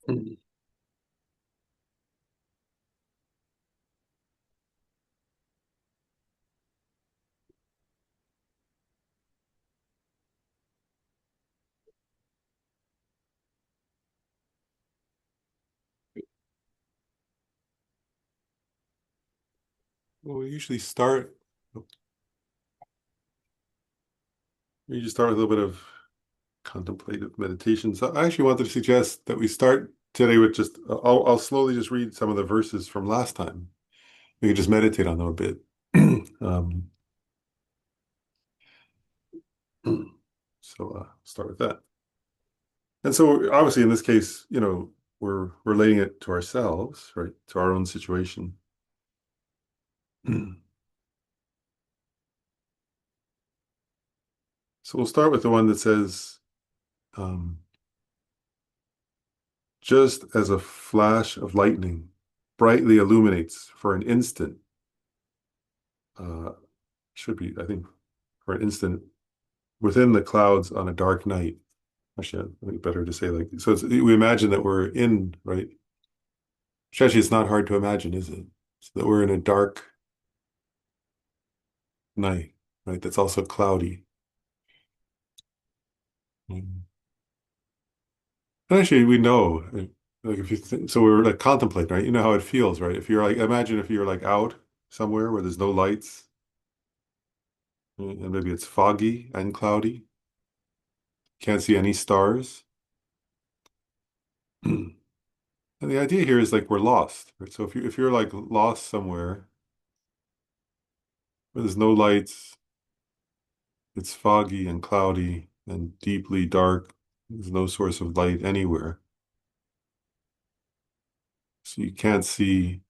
Well, we usually start with a little bit of contemplative meditation. So I actually wanted to suggest that we start today with I'll slowly just read some of the verses from last time. We can just meditate on them a bit. Um, start with that. And so obviously in this case, we're relating it to ourselves, right? To our own situation. So we'll start with the one that says, um, just as a flash of lightning brightly illuminates for an instant, uh, should be, I think, for an instant within the clouds on a dark night. Actually, I think better to say like, so we imagine that we're in, right? Which actually, it's not hard to imagine, is it? So that we're in a dark night, right? That's also cloudy. Mm. And actually, we know, like if you think, so we're like contemplating, right? You know how it feels, right? If you're like, imagine if you're like out somewhere where there's no lights, and maybe it's foggy and cloudy, can't see any stars. And the idea here is like we're lost, right? So if you're like lost somewhere where there's no lights, it's foggy and cloudy and deeply dark. There's no source of light anywhere. So you can't see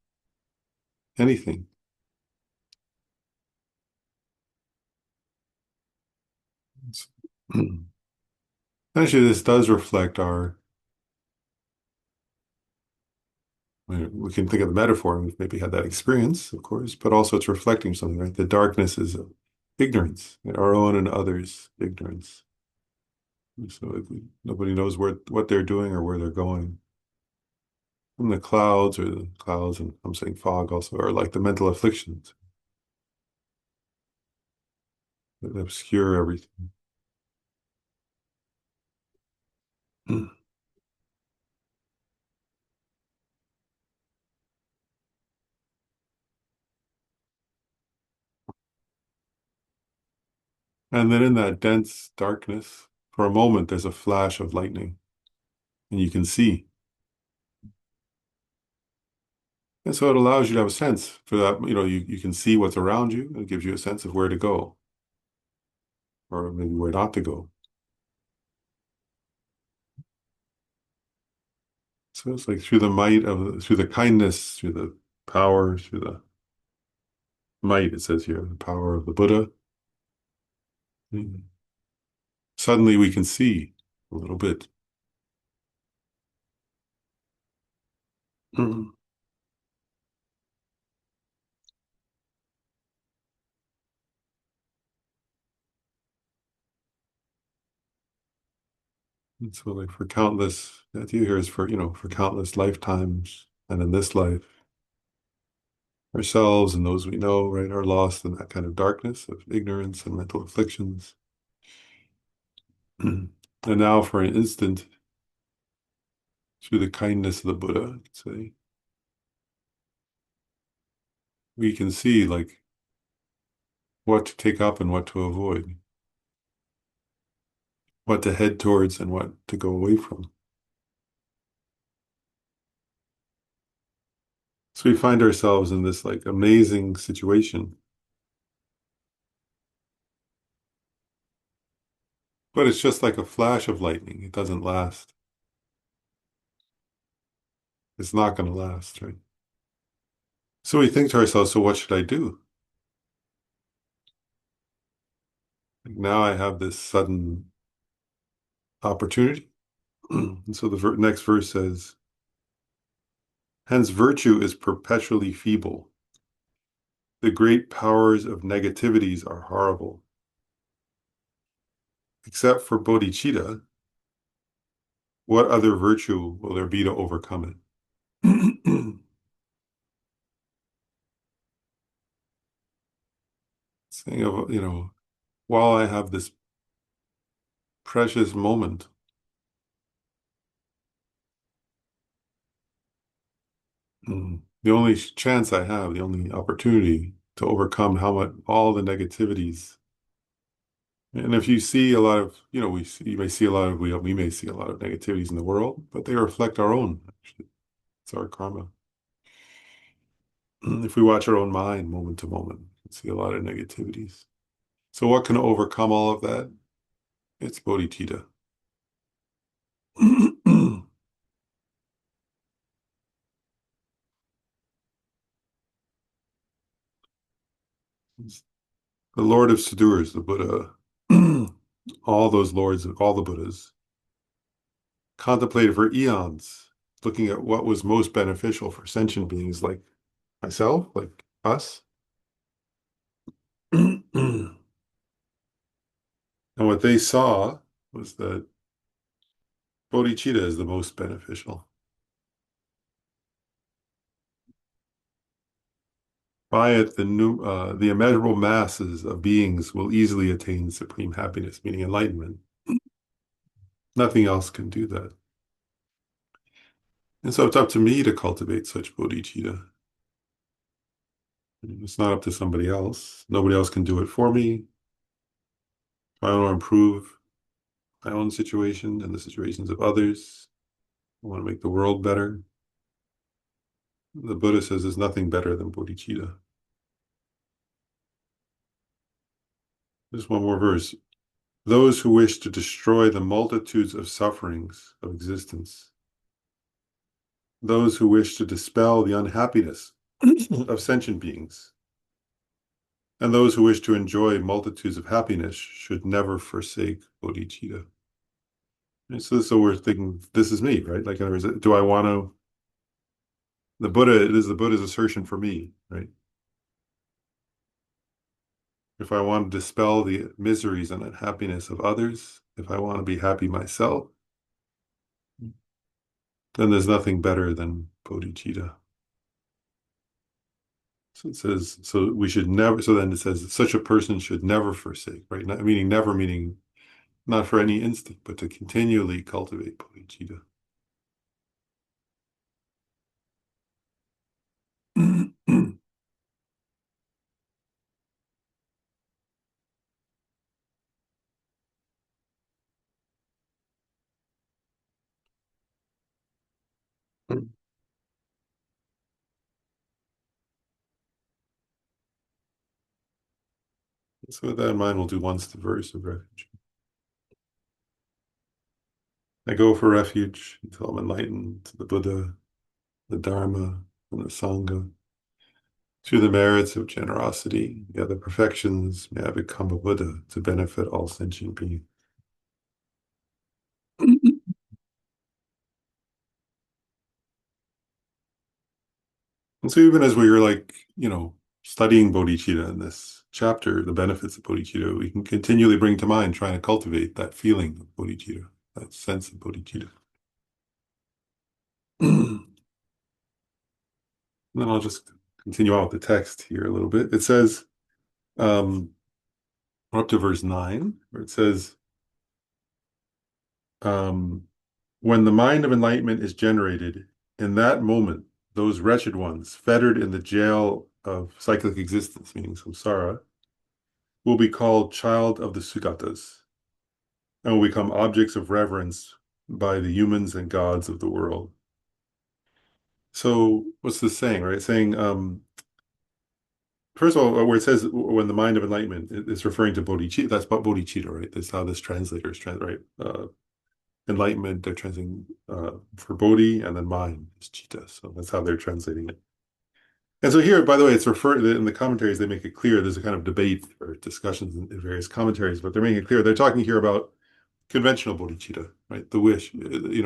anything. Actually, this does reflect we can think of the metaphor, and we've maybe had that experience, of course, but also it's reflecting something, right? The darkness is ignorance, right? Our own and others' ignorance. So nobody knows what they're doing or where they're going. And the clouds, and I'm saying fog also, are like the mental afflictions that obscure everything. And then in that dense darkness, for a moment, there's a flash of lightning, and you can see. And so it allows you to have a sense for that. You can see what's around you, and it gives you a sense of where to go, or maybe where not to go. So it's like through the kindness, through the power, through the might, it says here, the power of the Buddha. Mhm. Suddenly we can see a little bit. Mhm. And so like for countless, the idea here is for countless lifetimes and in this life, ourselves and those we know, right, are lost in that kind of darkness of ignorance and mental afflictions. And now for an instant, through the kindness of the Buddha, I could say, we can see like what to take up and what to avoid, what to head towards and what to go away from. So we find ourselves in this like amazing situation, but it's just like a flash of lightning. It doesn't last. It's not going to last, right? So we think to ourselves, so what should I do? Like now I have this sudden opportunity. And so the next verse says, hence virtue is perpetually feeble. The great powers of negativities are horrible. Except for bodhicitta, what other virtue will there be to overcome it? Saying of, while I have this precious moment, the only chance I have, the only opportunity to overcome how much all the negativities. And if you see a lot of, you may see a lot of, we may see a lot of negativities in the world, but they reflect our own, actually. It's our karma. If we watch our own mind moment to moment, we see a lot of negativities. So what can overcome all of that? It's bodhicitta. The Lord of Sadhus, the Buddha, all those lords, all the Buddhas, contemplated for eons, looking at what was most beneficial for sentient beings like myself, like us. And what they saw was that bodhicitta is the most beneficial. By it, the immeasurable masses of beings will easily attain supreme happiness, meaning enlightenment. Nothing else can do that. And so it's up to me to cultivate such bodhicitta. It's not up to somebody else. Nobody else can do it for me. If I want to improve my own situation and the situations of others, I want to make the world better. The Buddha says there's nothing better than bodhicitta. Just one more verse. Those who wish to destroy the multitudes of sufferings of existence, those who wish to dispel the unhappiness of sentient beings, and those who wish to enjoy multitudes of happiness should never forsake bodhicitta. And so we're thinking, this is me, right? Like, in other words, do I want to? It is the Buddha's assertion for me, right? If I want to dispel the miseries and unhappiness of others, if I want to be happy myself, then there's nothing better than bodhicitta. So it says, so we should never, so then it says, such a person should never forsake, right? Not, meaning never, meaning not for any instant, but to continually cultivate bodhicitta. So with that in mind, we'll do once the verse of refuge. I go for refuge until I'm enlightened to the Buddha, the Dharma, and the Sangha. Through the merits of generosity, the other perfections, may I become a Buddha to benefit all sentient beings. And so even as we were studying bodhicitta in this chapter, the benefits of bodhicitta, we can continually bring to mind trying to cultivate that feeling of bodhicitta, that sense of bodhicitta. Then I'll just continue on with the text here a little bit. It says, up to verse 9, where it says, um, when the mind of enlightenment is generated, in that moment, those wretched ones, fettered in the jail of cyclic existence, meaning samsara, will be called child of the Sugatas and will become objects of reverence by the humans and gods of the world. So what's this saying, right? It's saying, first of all, where it says when the mind of enlightenment, it's referring to bodhicitta. That's about bodhicitta, right? That's how this translator is right? Enlightenment, they're translating for bodhi, and then mind is citta. So that's how they're translating it. And so here, by the way, it's referred in the commentaries, they make it clear there's a kind of debate or discussions in various commentaries, but they're making it clear they're talking here about conventional bodhicitta, right? The wish, And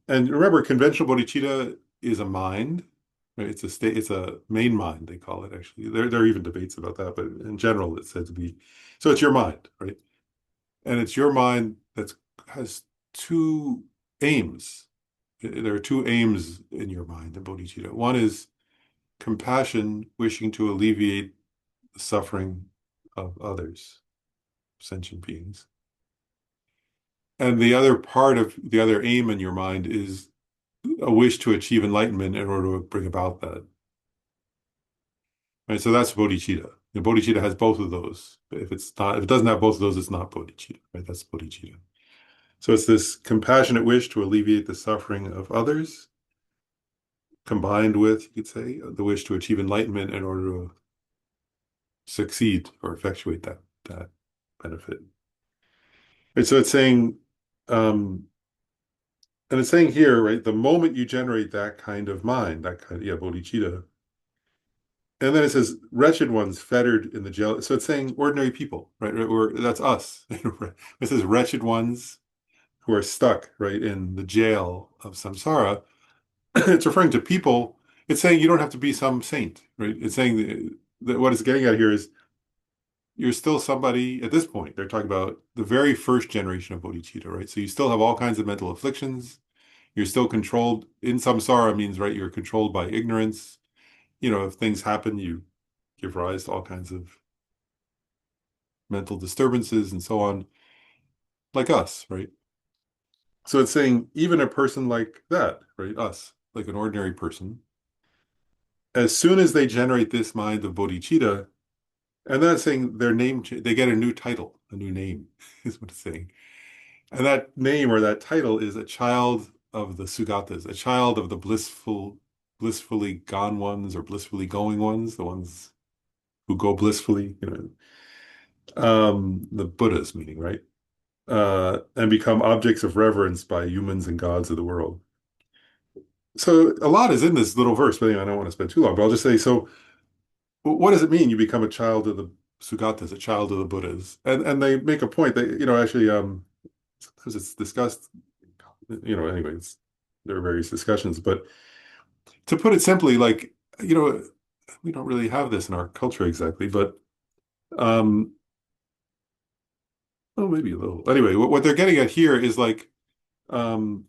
remember, conventional bodhicitta is a mind, right? It's a state, it's a main mind, they call it actually. There are even debates about that, but in general, it's said to be. So it's your mind, right? And it's your mind that has two. aims. There are two aims in your mind in bodhicitta. One is compassion, wishing to alleviate the suffering of others, sentient beings. And the other part of the other aim in your mind is a wish to achieve enlightenment in order to bring about that. Right? So that's bodhicitta. Bodhicitta has both of those. If it doesn't have both of those, it's not bodhicitta, right? That's bodhicitta. So it's this compassionate wish to alleviate the suffering of others, combined with, you could say, the wish to achieve enlightenment in order to succeed or effectuate that benefit. And so it's saying, um, and it's saying here, right, the moment you generate that kind of mind, that kind of, yeah, bodhicitta, and then it says wretched ones fettered in the jail. So it's saying ordinary people, right? Or that's us. It says wretched ones who are stuck, right, in the jail of samsara. It's referring to people. It's saying you don't have to be some saint, right? It's saying that what it's getting at here is you're still somebody at this point. They're talking about the very first generation of bodhicitta, right? So you still have all kinds of mental afflictions. You're still controlled in samsara means, right? You're controlled by ignorance. If things happen, you give rise to all kinds of mental disturbances and so on, like us, right? So it's saying even a person like that, right? Us, like an ordinary person, as soon as they generate this mind of bodhicitta, and that's saying their name, they get a new title, a new name, is what it's saying. And that name or that title is a child of the Sugatas, a child of the blissfully gone ones or blissfully going ones, the ones who go blissfully, the Buddhas meaning, right? And become objects of reverence by humans and gods of the world. So a lot is in this little verse, but anyway, I don't want to spend too long, but I'll just say, so what does it mean you become a child of the Sugatas, a child of the Buddhas? And they make a point that, actually, sometimes it's discussed, anyways, there are various discussions, but to put it simply, like, we don't really have this in our culture exactly, but um, well, maybe a little. Anyway, what they're getting at here is like, um,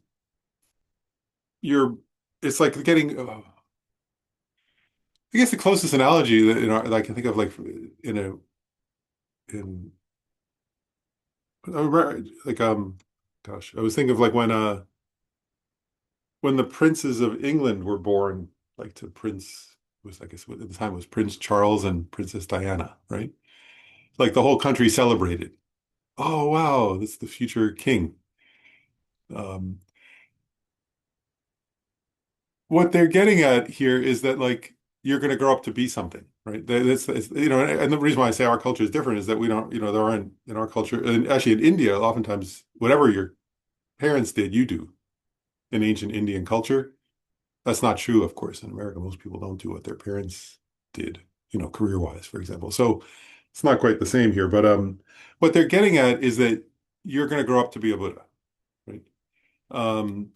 you're, it's like getting, I guess the closest analogy that I can think of, like in a, in, like, gosh, I was thinking of like when the princes of England were born, like to Prince, was I guess at the time was Prince Charles and Princess Diana, right? Like the whole country celebrated. Oh wow, that's the future king. Um, what they're getting at here is that like you're going to grow up to be something, right? And the reason why I say our culture is different is that we don't, there aren't in our culture, and actually in India, oftentimes whatever your parents did, you do in ancient Indian culture. That's not true, of course. In America, most people don't do what their parents did, career-wise, for example. So it's not quite the same here, but what they're getting at is that you're going to grow up to be a Buddha, right? Um,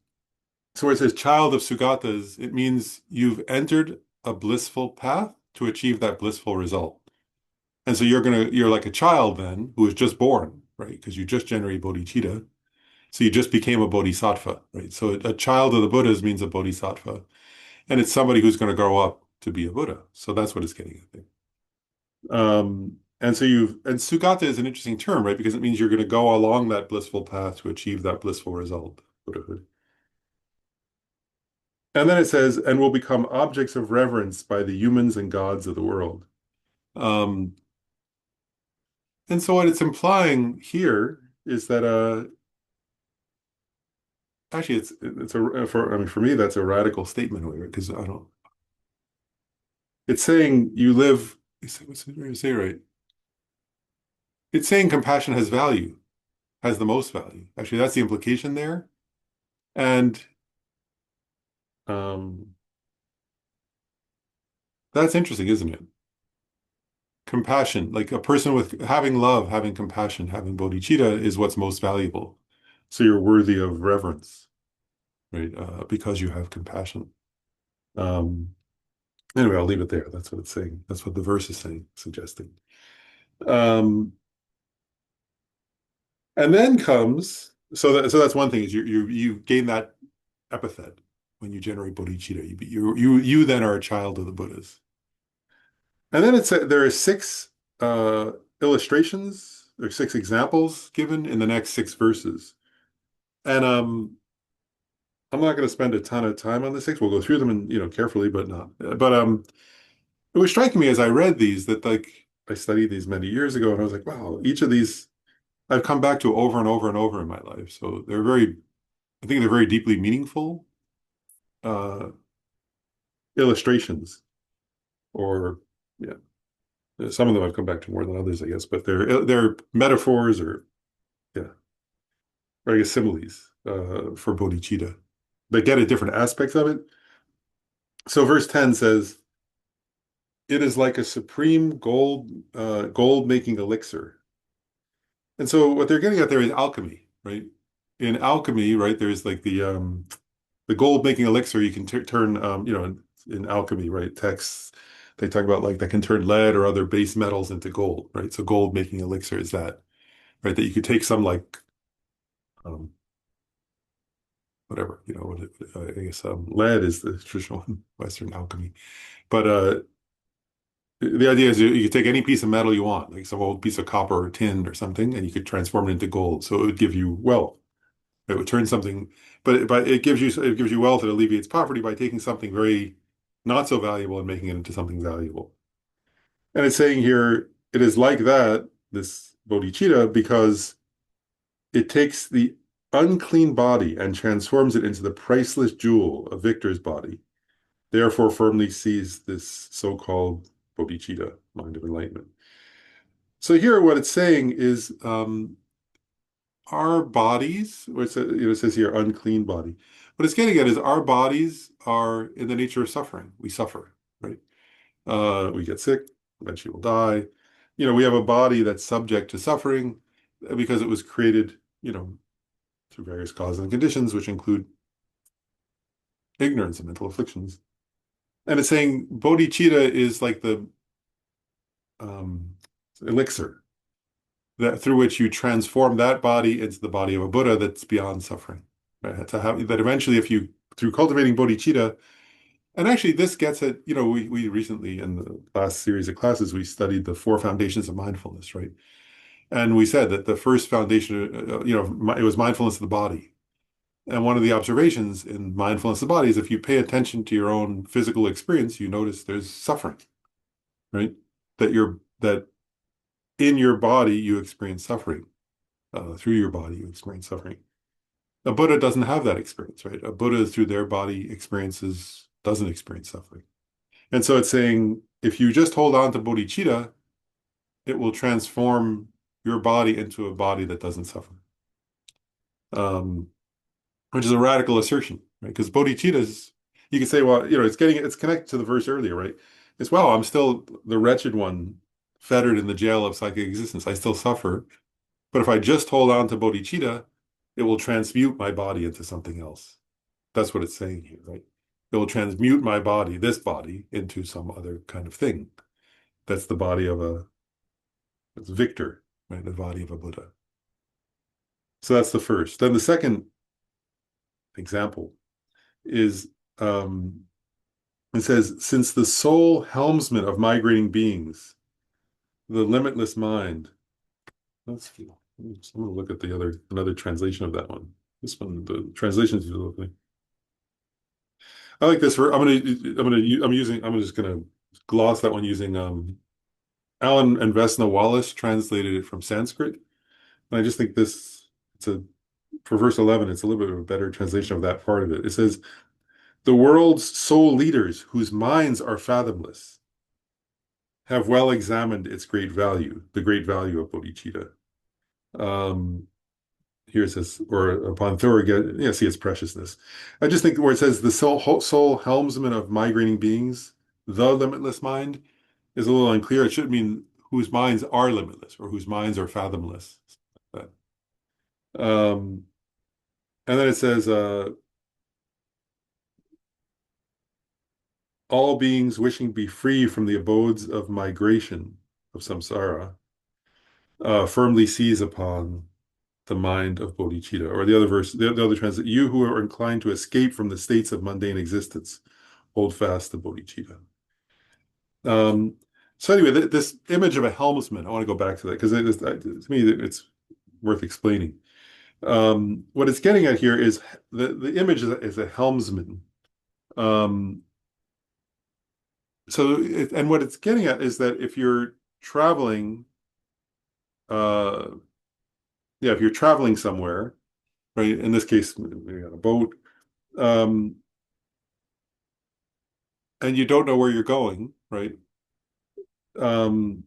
So where it says child of Sugatas, it means you've entered a blissful path to achieve that blissful result. And so you're like a child then who was just born, right? Because you just generated bodhicitta. So you just became a bodhisattva, right? So a child of the Buddhas means a bodhisattva. And it's somebody who's going to grow up to be a Buddha. So that's what it's getting at there. And Sugata is an interesting term, right? Because it means you're going to go along that blissful path to achieve that blissful result, Buddhahood. And then it says, and will become objects of reverence by the humans and gods of the world. Um, and so what it's implying here is that actually it's a for I mean for me that's a radical statement because I don't. It's saying you live. What's it say right? It's saying compassion has value, has the most value. Actually, that's the implication there. And um, that's interesting, isn't it? Compassion, like a person with having love, having compassion, having bodhicitta is what's most valuable. So you're worthy of reverence, right? Because you have compassion. Um, anyway, I'll leave it there. That's what it's saying. That's what the verse is saying, suggesting. Um, and then comes So that's one thing is you gain that epithet when you generate bodhicitta. You then are a child of the Buddhas. And then there are six uh, illustrations or six examples given in the next six verses. And I'm not going to spend a ton of time on the six. We'll go through them and carefully, but not. But it was striking me as I read these that like I studied these many years ago, and I was like, wow, each of these I've come back to over and over and over in my life. So I think they're very deeply meaningful uh, illustrations, or yeah, some of them I've come back to more than others, I guess. But they're metaphors or yeah, or I guess similes for bodhicitta. They get at different aspects of it. So verse 10 says, "It is like a supreme gold making elixir." And so what they're getting at there is alchemy, right? In alchemy, right, there's like the gold making elixir you can turn in alchemy, right? Texts they talk about like that can turn lead or other base metals into gold, right? So gold making elixir is that, right? That you could take some like um whatever, I guess lead is the traditional Western alchemy. But the idea is you could take any piece of metal you want, like some old piece of copper or tin or something, and you could transform it into gold. So it would give you wealth. It would turn something, but it gives you wealth. It alleviates poverty by taking something very not so valuable and making it into something valuable. And it's saying here it is like that, this bodhicitta, because it takes the unclean body and transforms it into the priceless jewel of Victor's body. Therefore, firmly seize this so-called bodhicitta, mind of enlightenment. So here, what it's saying is our bodies, which it says here, unclean body. What it's getting at is our bodies are in the nature of suffering. We suffer, right? We get sick, eventually we'll die. We have a body that's subject to suffering because it was created, through various causes and conditions, which include ignorance and mental afflictions. And it's saying bodhicitta is like the um, elixir that through which you transform that body into the body of a Buddha that's beyond suffering. Right? To have that eventually, if you through cultivating bodhicitta, and actually this gets at, we recently in the last series of classes we studied the four foundations of mindfulness, right? And we said that the first foundation, it was mindfulness of the body. And one of the observations in mindfulness of the body is if you pay attention to your own physical experience, you notice there's suffering, right? That in your body you experience suffering. Through your body you experience suffering. A Buddha doesn't have that experience, right? A Buddha through their body experiences doesn't experience suffering. And so it's saying if you just hold on to bodhicitta, it will transform your body into a body that doesn't suffer. Um, which is a radical assertion, right? Because bodhicitta is, you could say, well, it's connected to the verse earlier, right? It's, well, I'm still the wretched one, fettered in the jail of psychic existence. I still suffer. But if I just hold on to bodhicitta, it will transmute my body into something else. That's what it's saying here, right? It will transmute my body, this body, into some other kind of thing. That's the body of it's Victor, right? The body of a Buddha. So that's the first. Then the second example is it says, since the sole helmsman of migrating beings, the limitless mind. I'm going to look at another translation of that one. This one, the translations are lovely. I like this. I'm just gonna gloss that one using Alan and Vesna Wallace translated it from Sanskrit. And I just think it's a for verse 11, it's a little bit of a better translation of that part of it. It says, the world's sole leaders, whose minds are fathomless, have well examined its great value, the great value of bodhicitta. Um, Here it says, or upon thorough again, see its preciousness. I just think where it says the sole helmsman of migrating beings, the limitless mind, is a little unclear. It should mean whose minds are limitless or whose minds are fathomless. Um, and then it says, all beings wishing to be free from the abodes of migration of samsara, firmly seize upon the mind of bodhicitta. Or the other verse, the other translation, you who are inclined to escape from the states of mundane existence, hold fast the bodhicitta. Um, so anyway, this image of a helmsman, I want to go back to that because to me it's worth explaining. What it's getting at here is the image is a helmsman. Um, and what it's getting at is that if you're traveling, uh, yeah, if you're traveling somewhere, right? In this case, maybe on a boat, um, and you don't know where you're going, right? Um,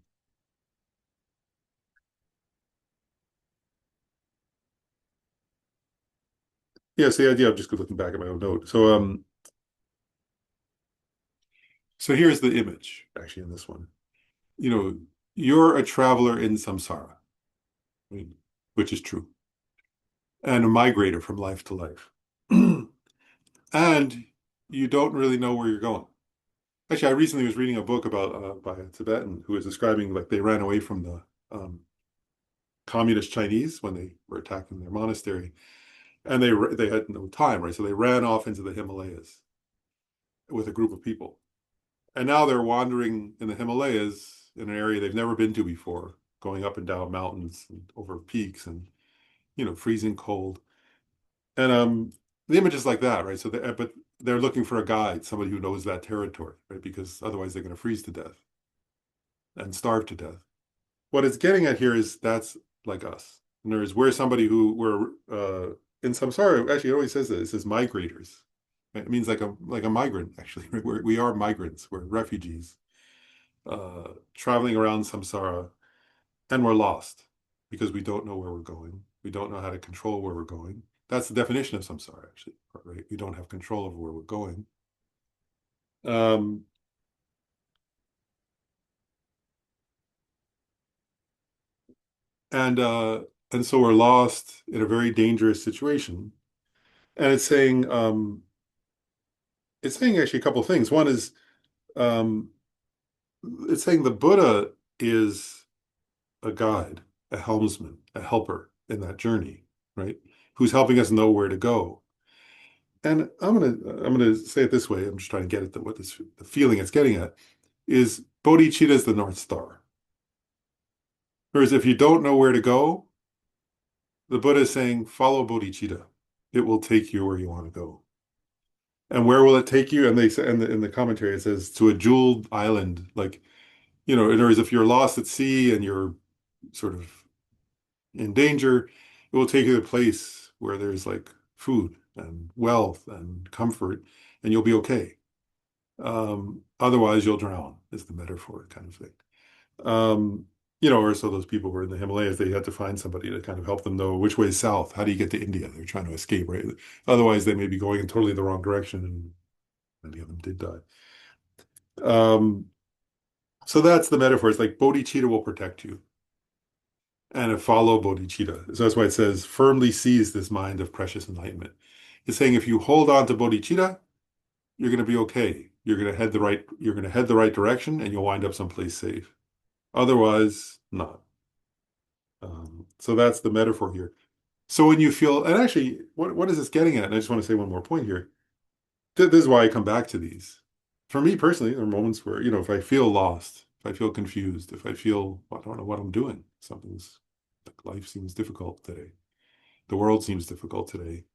yeah, so the idea, I'm just looking back at my own note. So here's the image, actually, in this one. You know, you're a traveler in samsara, right? Which is true, and a migrator from life to life. And you don't really know where you're going. Actually, I recently was reading a book about by a Tibetan who was describing like they ran away from the communist Chinese when they were attacking their monastery, and they had no time, right? So they ran off into the Himalayas with a group of people, and now they're wandering in the Himalayas in an area they've never been to before, going up and down mountains and over peaks and freezing cold. And the image is like that, right? But they're looking for a guide, somebody who knows that territory, right? Because otherwise they're going to freeze to death and starve to death. What it's getting at here is that's like us. In other words, we're somebody who in samsara. Actually, it always says that it says migrators. Right? It means like a migrant. Actually, we are migrants. We're refugees traveling around samsara, and we're lost because we don't know where we're going. We don't know how to control where we're going. That's the definition of samsara, actually, right? We don't have control over where we're going. Um, and uh, and so we're lost in a very dangerous situation. And it's saying actually a couple of things. One is um, it's saying the Buddha is a guide, a helmsman, a helper in that journey, right? Who's helping us know where to go. And I'm gonna say it this way. I'm just trying to get at the feeling it's getting at is bodhicitta is the North Star. Whereas if you don't know where to go, the Buddha is saying follow bodhicitta. It will take you where you want to go. And where will it take you? And they say in the commentary it says to a jeweled island, like in other words, if you're lost at sea and you're sort of in danger, it will take you to a place where there's like food and wealth and comfort, and you'll be okay. Otherwise, you'll drown, is the metaphor kind of thing. Or so those people were in the Himalayas, they had to find somebody to kind of help them know which way is south. How do you get to India? They're trying to escape, right? Otherwise, they may be going in totally the wrong direction, and many of them did die. Um, so that's the metaphor. It's like bodhicitta will protect you. And a follow bodhicitta. So that's why it says firmly seize this mind of precious enlightenment. It's saying if you hold on to bodhicitta, you're going to be okay. You're going to head the right direction and you'll wind up someplace safe. Otherwise, not. So that's the metaphor here. So when you feel, and actually, what is this getting at? And I just want to say one more point here. This is why I come back to these. For me personally, there are moments where, if I feel lost, if I feel confused, if I feel, I don't know what I'm doing, something's like life seems difficult today. The world seems difficult today.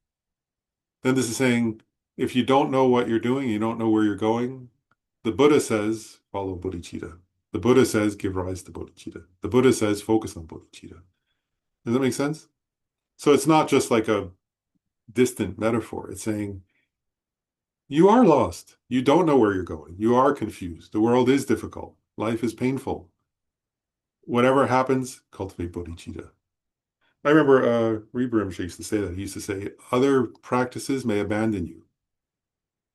Then this is saying, if you don't know what you're doing, you don't know where you're going, the Buddha says, follow bodhicitta. The Buddha says, give rise to bodhicitta. The Buddha says, focus on bodhicitta. Does that make sense? So it's not just like a distant metaphor. It's saying, you are lost. You don't know where you're going. You are confused. The world is difficult. Life is painful. Whatever happens, cultivate bodhicitta. I remember Rebrimsha used to say that. He used to say, other practices may abandon you.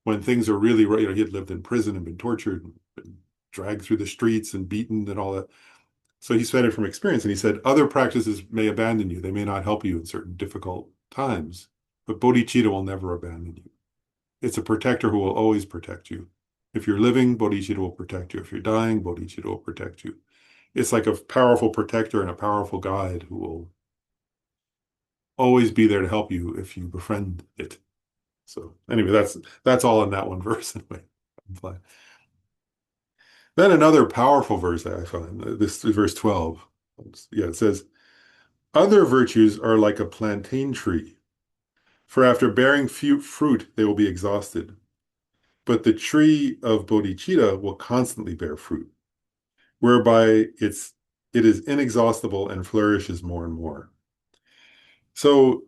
When things are really, he had lived in prison and been tortured and been dragged through the streets and beaten and all that. So he said it from experience, and he said, other practices may abandon you. They may not help you in certain difficult times, but bodhicitta will never abandon you. It's a protector who will always protect you. If you're living, bodhicitta will protect you. If you're dying, bodhicitta will protect you. It's like a powerful protector and a powerful guide who will always be there to help you if you befriend it. So anyway, that's all in that one verse anyway. Then another powerful verse that I find, this verse 12. Yeah, it says, other virtues are like a plantain tree, for after bearing few fruit, they will be exhausted. But the tree of bodhicitta will constantly bear fruit, whereby it is inexhaustible and flourishes more and more. So,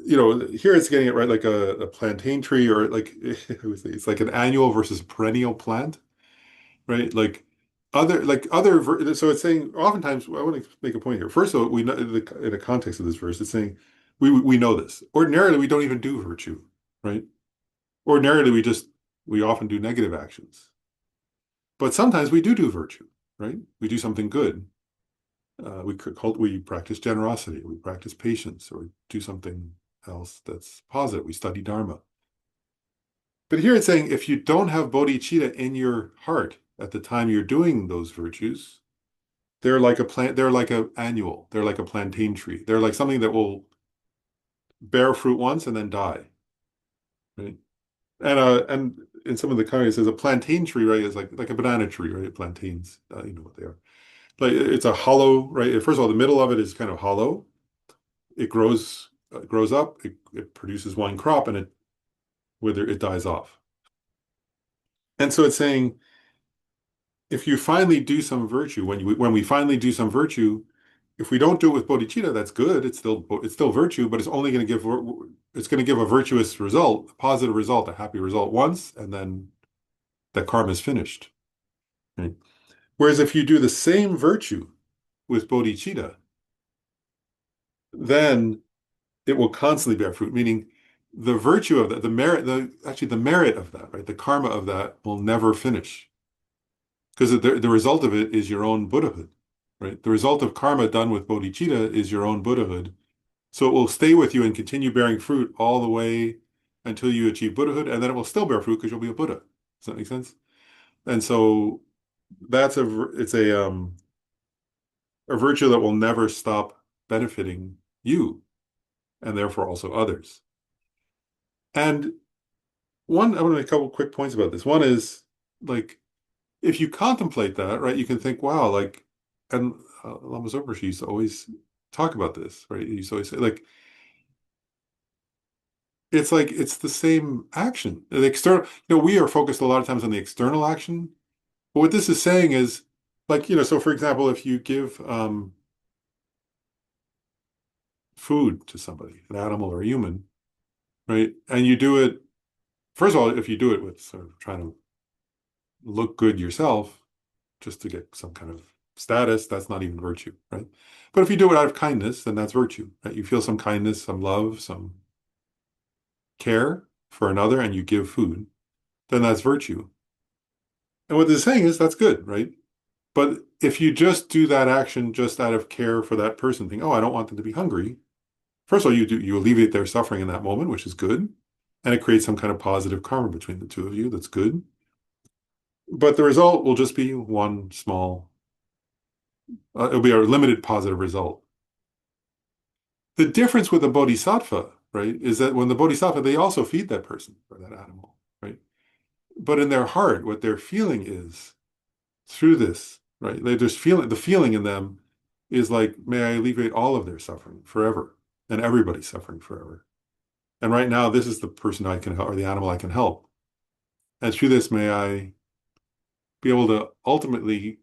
here it's getting it right, like a plantain tree, or like I would say it's like an annual versus perennial plant, right? So it's saying oftentimes I want to make a point here. First of all, we know in the context of this verse, it's saying we know this. Ordinarily, we don't even do virtue, right? Ordinarily, we often do negative actions, but sometimes we do virtue, right? We do something good. We practice generosity, we practice patience, or do something else that's positive. We study Dharma. But here it's saying if you don't have bodhicitta in your heart at the time you're doing those virtues, they're like a plant, they're like a annual, they're like a plantain tree. They're like something that will bear fruit once and then die. Right. And in some of the comments, there's a plantain tree, right? It's like a banana tree, right? Plantains, you know what they are. Like it's a hollow, right? First of all, the middle of it is kind of hollow. It grows up, it produces one crop, and it dies off. And so it's saying if you finally do some virtue, when we finally do some virtue, if we don't do it with bodhicitta, that's good. It's still virtue, but it's going to give a virtuous result, a positive result, a happy result once, and then that karma is finished. Right? Whereas if you do the same virtue with bodhicitta, then it will constantly bear fruit, meaning the virtue of that, the merit of that, right? The karma of that will never finish. Because the result of it is your own Buddhahood, right? The result of karma done with bodhicitta is your own Buddhahood. So it will stay with you and continue bearing fruit all the way until you achieve Buddhahood, and then it will still bear fruit because you'll be a Buddha. Does that make sense? And so it's a virtue that will never stop benefiting you and therefore also others. And I want to make a couple quick points about this. One is like if you contemplate that, right, you can think, wow, like, and Lama Zopa used to always talk about this, right? He used to always say, like it's the same action. The external, we are focused a lot of times on the external action, but what this is saying is, like, so for example, if you give food to somebody, an animal or a human, right, and you do it, first of all, if you do it with sort of trying to look good yourself, just to get some kind of status, that's not even virtue, right? But if you do it out of kindness, then that's virtue, right? You feel some kindness, some love, some care for another, and you give food, then that's virtue. And what they're saying is that's good, right? But if you just do that action just out of care for that person, think, oh, I don't want them to be hungry. First of all, you alleviate their suffering in that moment, which is good. And it creates some kind of positive karma between the two of you. That's good. But the result will just be one small, it'll be a limited positive result. The difference with a bodhisattva, right, is that when the bodhisattva, they also feed that person or that animal, right? But in their heart, what they're feeling is through this, right? They just feel the feeling in them is like, may I alleviate all of their suffering forever and everybody's suffering forever. And right now, this is the person I can help or the animal I can help. And through this, may I be able to ultimately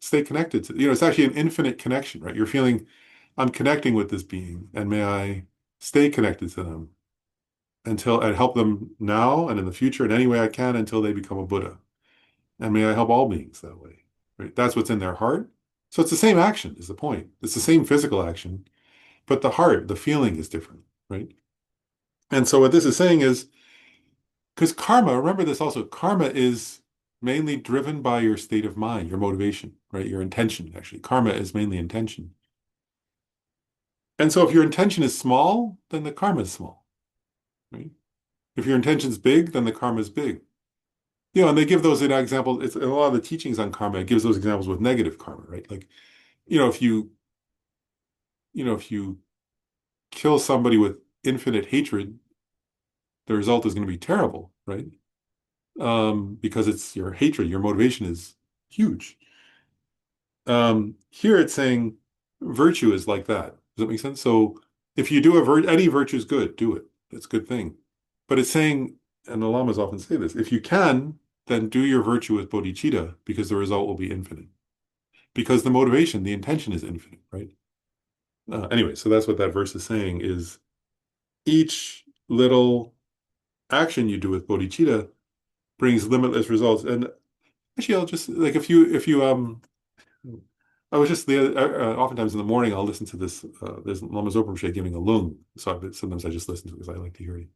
stay connected to, it's actually an infinite connection, right? You're feeling, I'm connecting with this being, and may I stay connected to them and help them now and in the future in any way I can until they become a Buddha. And may I help all beings that way, right? That's what's in their heart. So it's the same action is the point. It's the same physical action, but the heart, the feeling is different, right? And so what this is saying is, because karma, remember this also, karma is mainly driven by your state of mind, your motivation, right? Your intention, actually. Karma is mainly intention. And so if your intention is small, then the karma is small, right? If your intention is big, then the karma is big. And they give those examples. It's a lot of the teachings on karma. It gives those examples with negative karma, right? Like, if you kill somebody with infinite hatred, the result is going to be terrible, right? Because it's your hatred, your motivation is huge. Here it's saying virtue is like that. Does that make sense? So if you do any virtue is good, do it. It's a good thing. But it's saying, and the lamas often say this, if you can, then do your virtue with bodhicitta because the result will be infinite. Because the motivation, the intention is infinite, right? Anyway, so that's what that verse is saying is each little action you do with bodhicitta brings limitless results. And actually, I'll just like if you I was just oftentimes in the morning I'll listen to this there's Lama Zopa giving a lung, so sometimes I just listen to it because I like to hear it.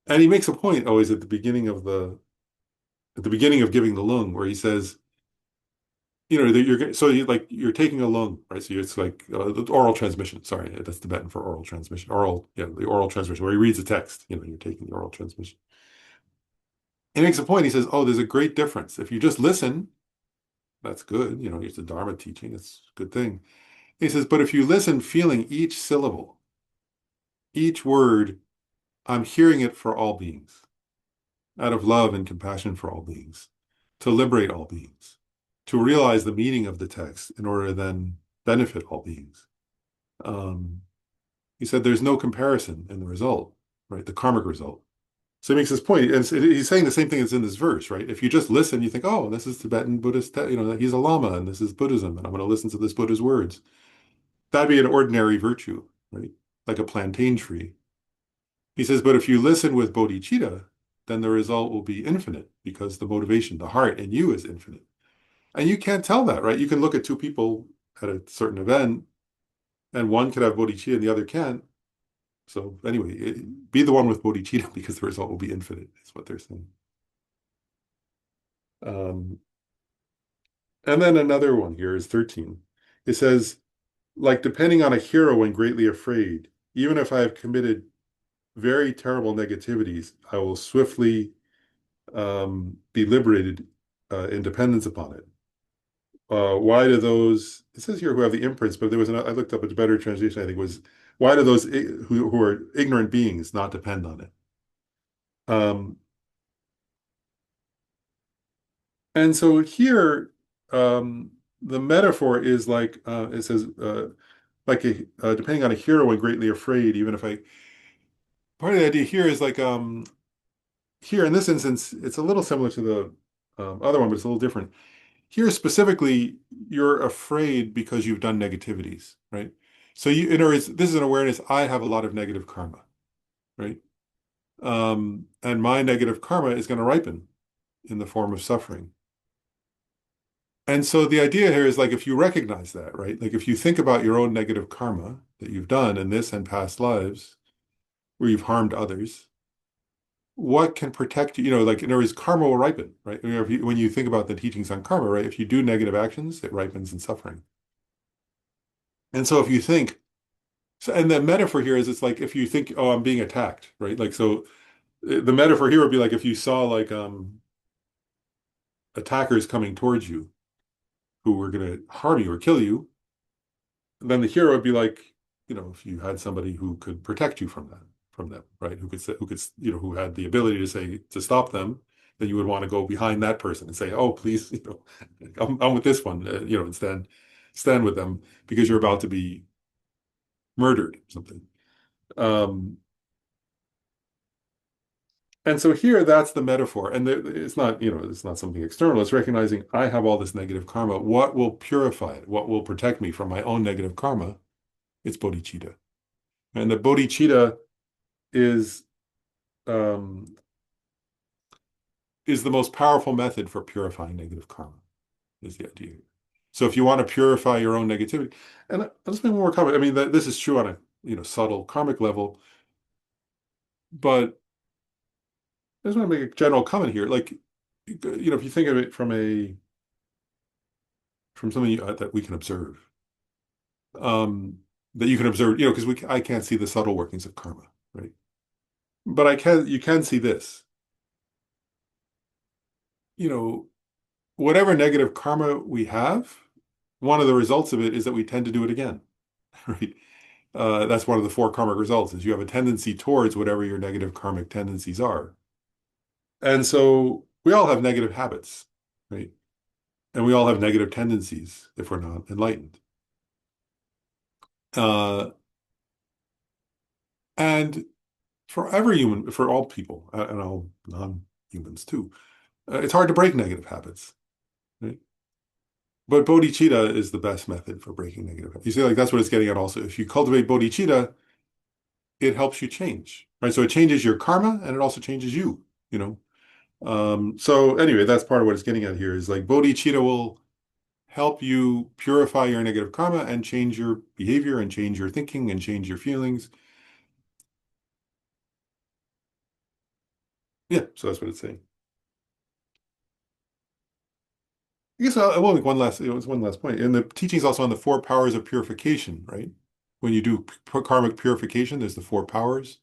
And he makes a point always at the beginning of giving the lung where he says, you know, that you're taking a lung, right? So it's like the oral transmission. Sorry, that's Tibetan for oral transmission. The oral transmission where he reads the text. You know, you're taking the oral transmission. And he makes a point. He says, "Oh, there's a great difference. If you just listen, that's good. You know, it's a Dharma teaching. It's a good thing." He says, "But if you listen, feeling each syllable, each word, I'm hearing it for all beings, out of love and compassion for all beings, to liberate all beings, to realize the meaning of the text in order to then benefit all beings." Um, he said, "There's no comparison in the result, right? The karmic result." So he makes this point, and he's saying the same thing as in this verse, right? If you just listen, you think, "Oh, this is Tibetan Buddhist, you know, he's a Lama, and this is Buddhism, and I'm going to listen to this Buddha's words." That'd be an ordinary virtue, right? Like a plantain tree. He says, but if you listen with bodhicitta, then the result will be infinite because the motivation, the heart in you is infinite. And you can't tell that, right? You can look at two people at a certain event, and one could have bodhicitta and the other can't. So anyway, be the one with bodhicitta because the result will be infinite, is what they're saying. Um, and then another one here is 13. It says, like depending on a hero when greatly afraid, even if I have committed very terrible negativities, I will swiftly be liberated in dependence upon it. Why do those, it says here who have the imprints, but I looked up a better translation, I think was, why do those who are ignorant beings not depend on it? Um, and so here, the metaphor is like, it says, depending on a hero when greatly afraid, even if part of the idea here is like, here in this instance, it's a little similar to the other one, but it's a little different. Here specifically, you're afraid because you've done negativities, right? So in other words, this is an awareness, I have a lot of negative karma, right? And my negative karma is going to ripen in the form of suffering. And so the idea here is like if you recognize that, right? Like if you think about your own negative karma that you've done in this and past lives where you've harmed others, what can protect you? You know, like in other words, karma will ripen, right? You know, when you think about the teachings on karma, right? If you do negative actions, it ripens in suffering. And so if you think, so, and the metaphor here is it's like if you think, oh, I'm being attacked, right? Like so the metaphor here would be like if you saw like attackers coming towards you who were gonna harm you or kill you, then the hero would be like, you know, if you had somebody who could protect you from them, right? Who had the ability to say to stop them, then you would want to go behind that person and say, oh, please, you know, I'm with this one, you know, instead stand with them because you're about to be murdered or something. Um, and so here, that's the metaphor. And it's not, you know, it's not something external. It's recognizing I have all this negative karma. What will purify it? What will protect me from my own negative karma? It's bodhicitta. And the bodhicitta is um, is the most powerful method for purifying negative karma, is the idea. So if you want to purify your own negativity, and I'll just make one more comment. I mean, this is true on a subtle karmic level, but I just want to make a general comment here. Like, if you think of it from something that we can observe, that you can observe, because I can't see the subtle workings of karma, right? But you can see this, whatever negative karma we have, one of the results of it is that we tend to do it again, right? That's one of the four karmic results is you have a tendency towards whatever your negative karmic tendencies are. And so we all have negative habits, right? And we all have negative tendencies if we're not enlightened. Uh, and for every human, for all people, and all non-humans too, it's hard to break negative habits, right? But bodhicitta is the best method for breaking negative habits. You see, like that's what it's getting at also. If you cultivate bodhicitta, it helps you change, right? So it changes your karma and it also changes you, you know? So anyway, that's part of what it's getting at here is like bodhicitta will help you purify your negative karma and change your behavior and change your thinking and change your feelings. Yeah, so that's what it's saying. I guess I will make one last, it was one last point. And the teaching's also on the four powers of purification, right? When you do karmic purification, there's the four powers.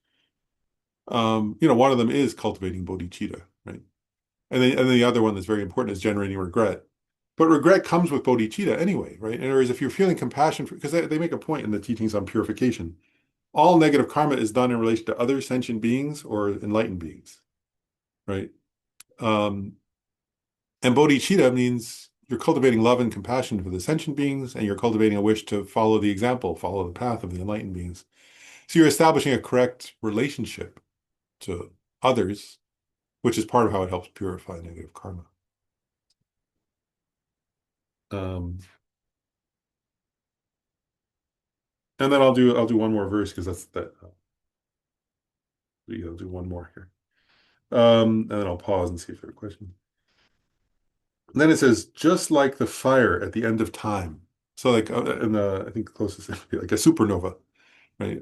One of them is cultivating bodhicitta, right? And then the other one that's very important is generating regret. But regret comes with bodhicitta anyway, right? And whereas if you're feeling compassion for, because they make a point in the teachings on purification, all negative karma is done in relation to other sentient beings or enlightened beings, right? Um, and bodhicitta means you're cultivating love and compassion for the sentient beings, and you're cultivating a wish to follow the example, follow the path of the enlightened beings. So you're establishing a correct relationship to others, which is part of how it helps purify negative karma. Um, and then I'll do one more verse because that's that. I'll do one more here. And then I'll pause and see if there are questions. And then it says, just like the fire at the end of time. So like in the I think the closest would be like a supernova, right?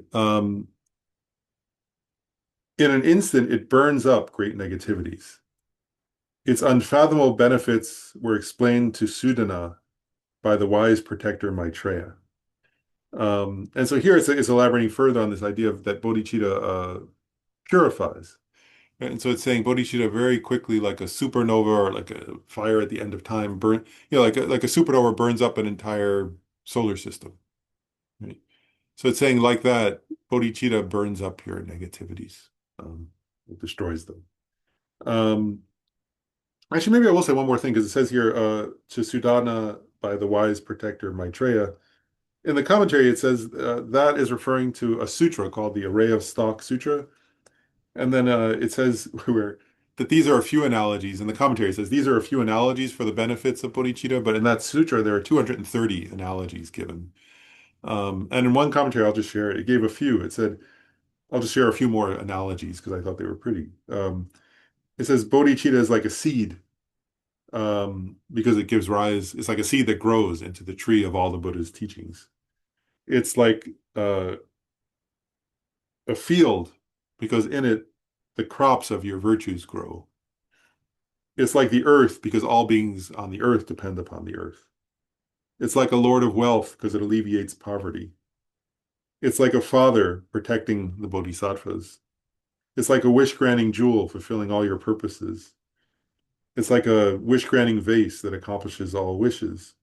In an instant, it burns up great negativities. Its unfathomable benefits were explained to Sudana by the wise protector Maitreya. And so here it's elaborating further on this idea of that bodhicitta purifies. And so it's saying bodhicitta very quickly, like a supernova or like a fire at the end of time, like a supernova burns up an entire solar system. Right? So it's saying like that, bodhicitta burns up your negativities. It destroys them. Um, Actually, maybe I will say one more thing because it says here to Sudana by the wise protector Maitreya. In the commentary, it says that is referring to a sutra called the Array of Stock Sutra. And then it says where that these are a few analogies. In the commentary, it says these are a few analogies for the benefits of bodhicitta, but in that sutra, there are 230 analogies given. And in one commentary, I'll just share it. It gave a few. It said, I'll just share a few more analogies because I thought they were pretty. It says bodhicitta is like a seed because it gives rise, it's like a seed that grows into the tree of all the Buddha's teachings. It's like a field because in it, the crops of your virtues grow. It's like the earth because all beings on the earth depend upon the earth. It's like a lord of wealth because it alleviates poverty. It's like a father protecting the bodhisattvas. It's like a wish-granting jewel fulfilling all your purposes. It's like a wish-granting vase that accomplishes all wishes.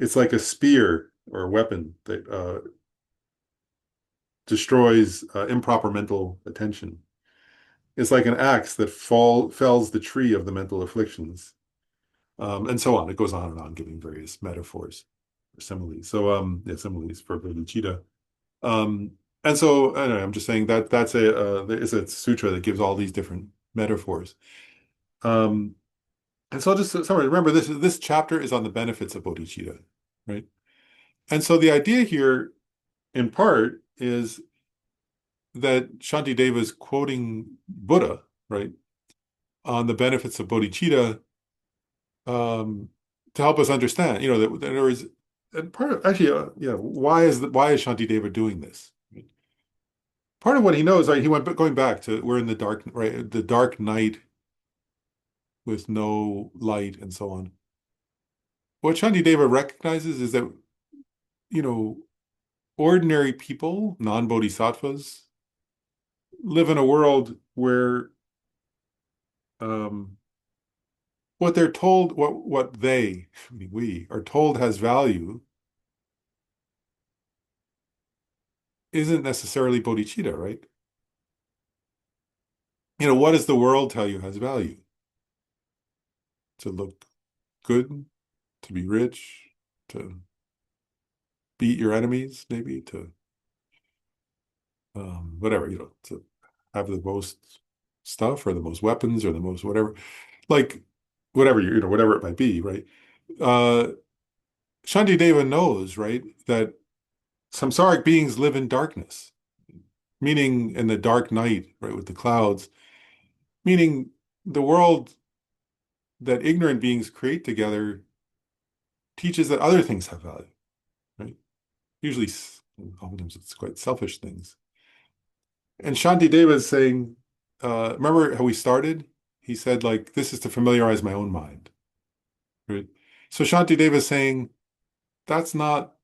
It's like a spear or a weapon that destroys improper mental attention. It's like an axe that fells the tree of the mental afflictions, and so on. It goes on and on, giving various metaphors or similes. So, yeah, similes for bodhicitta. Um, and so, I don't know, I'm just saying that that's it's a sutra that gives all these different metaphors. Um, and so, I'll just summarize. Remember, this chapter is on the benefits of bodhicitta, right? And so, the idea here, in part, is that Shantideva is quoting Buddha, right, on the benefits of bodhicitta to help us understand, that there is and part of actually, why is Shantideva doing this? Part of what he knows, right, he went going back to we're in the dark, right, the dark night with no light and so on. What Shantideva recognizes is that, you know, ordinary people, non-bodhisattvas, live in a world where um, what they're told, what they, I mean, we are told has value isn't necessarily bodhicitta, right? What does the world tell you has value? To look good, to be rich, to beat your enemies, maybe to whatever, to have the most stuff or the most weapons or the most whatever, like whatever whatever it might be, right? Uh, Shantideva knows, right, that samsaric beings live in darkness, meaning in the dark night, right, with the clouds, meaning the world that ignorant beings create together teaches that other things have value, right? Usually, oftentimes it's quite selfish things. And Shantideva is saying, remember how we started? He said, like, this is to familiarize my own mind, right? So Shantideva is saying, that's not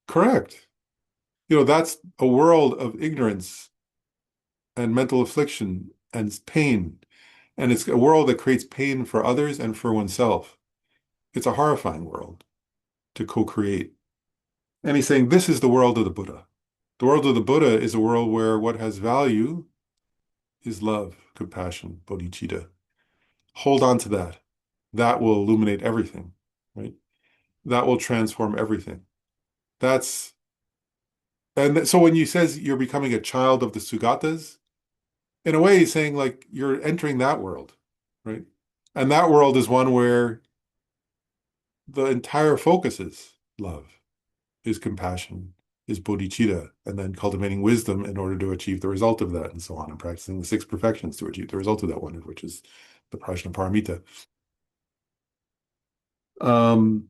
correct. That's a world of ignorance and mental affliction and pain. And it's a world that creates pain for others and for oneself. It's a horrifying world to co-create. And he's saying, this is the world of the Buddha. The world of the Buddha is a world where what has value is love, compassion, bodhicitta. Hold on to that. That will illuminate everything, right? That will transform everything. That's so when you says you're becoming a child of the Sugatas, in a way he's saying like you're entering that world, right? And that world is one where the entire focus is love, is compassion, is bodhicitta, and then cultivating wisdom in order to achieve the result of that, and so on, and practicing the six perfections to achieve the result of that one, which is the prajnaparamita. Um,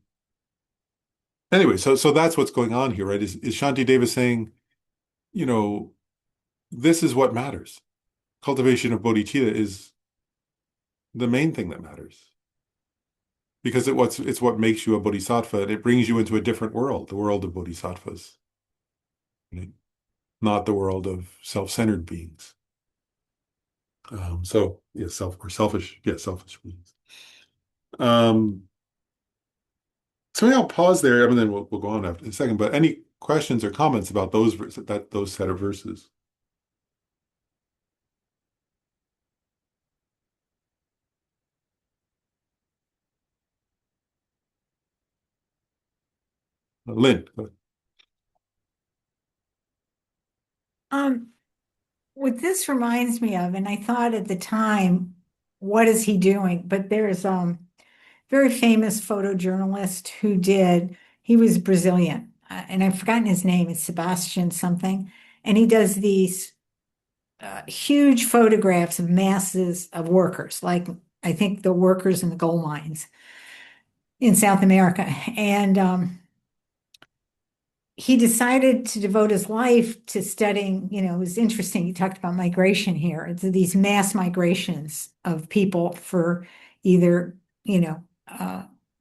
anyway, so that's what's going on here, right? Is Shantideva saying, you know, this is what matters. Cultivation of bodhicitta is the main thing that matters because it's what makes you a bodhisattva, and it brings you into a different world, the world of bodhisattvas, right? Not the world of self-centered beings. So yeah, selfish, yeah, selfish beings. Um, so yeah, I'll pause there, and then we'll go on after in a second. But any questions or comments about those set of verses? Lynn, go ahead. Um, what this reminds me of, and I thought at the time, what is he doing? But there's very famous photojournalist who did, he was Brazilian, and I've forgotten his name, it's Sebastian something, and he does these huge photographs of masses of workers, like I think the workers in the gold mines in South America. And he decided to devote his life to studying, it was interesting. He talked about migration here. It's these mass migrations of people for either,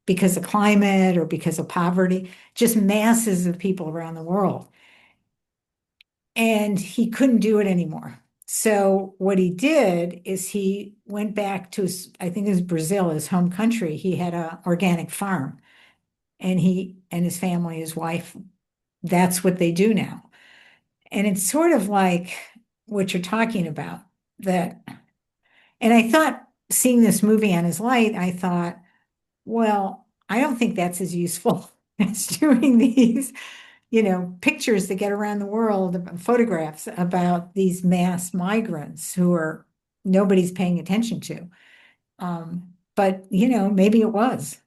because of climate or because of poverty, just masses of people around the world. And he couldn't do it anymore. So what he did is he went back to his, I think it was Brazil, his home country. He had an organic farm and he and his family, his wife, that's what they do now. And it's sort of like what you're talking about that. And I thought seeing this movie on his light, I thought, well, I don't think that's as useful as doing these, pictures that get around the world, photographs about these mass migrants who are nobody's paying attention to. But, maybe it was.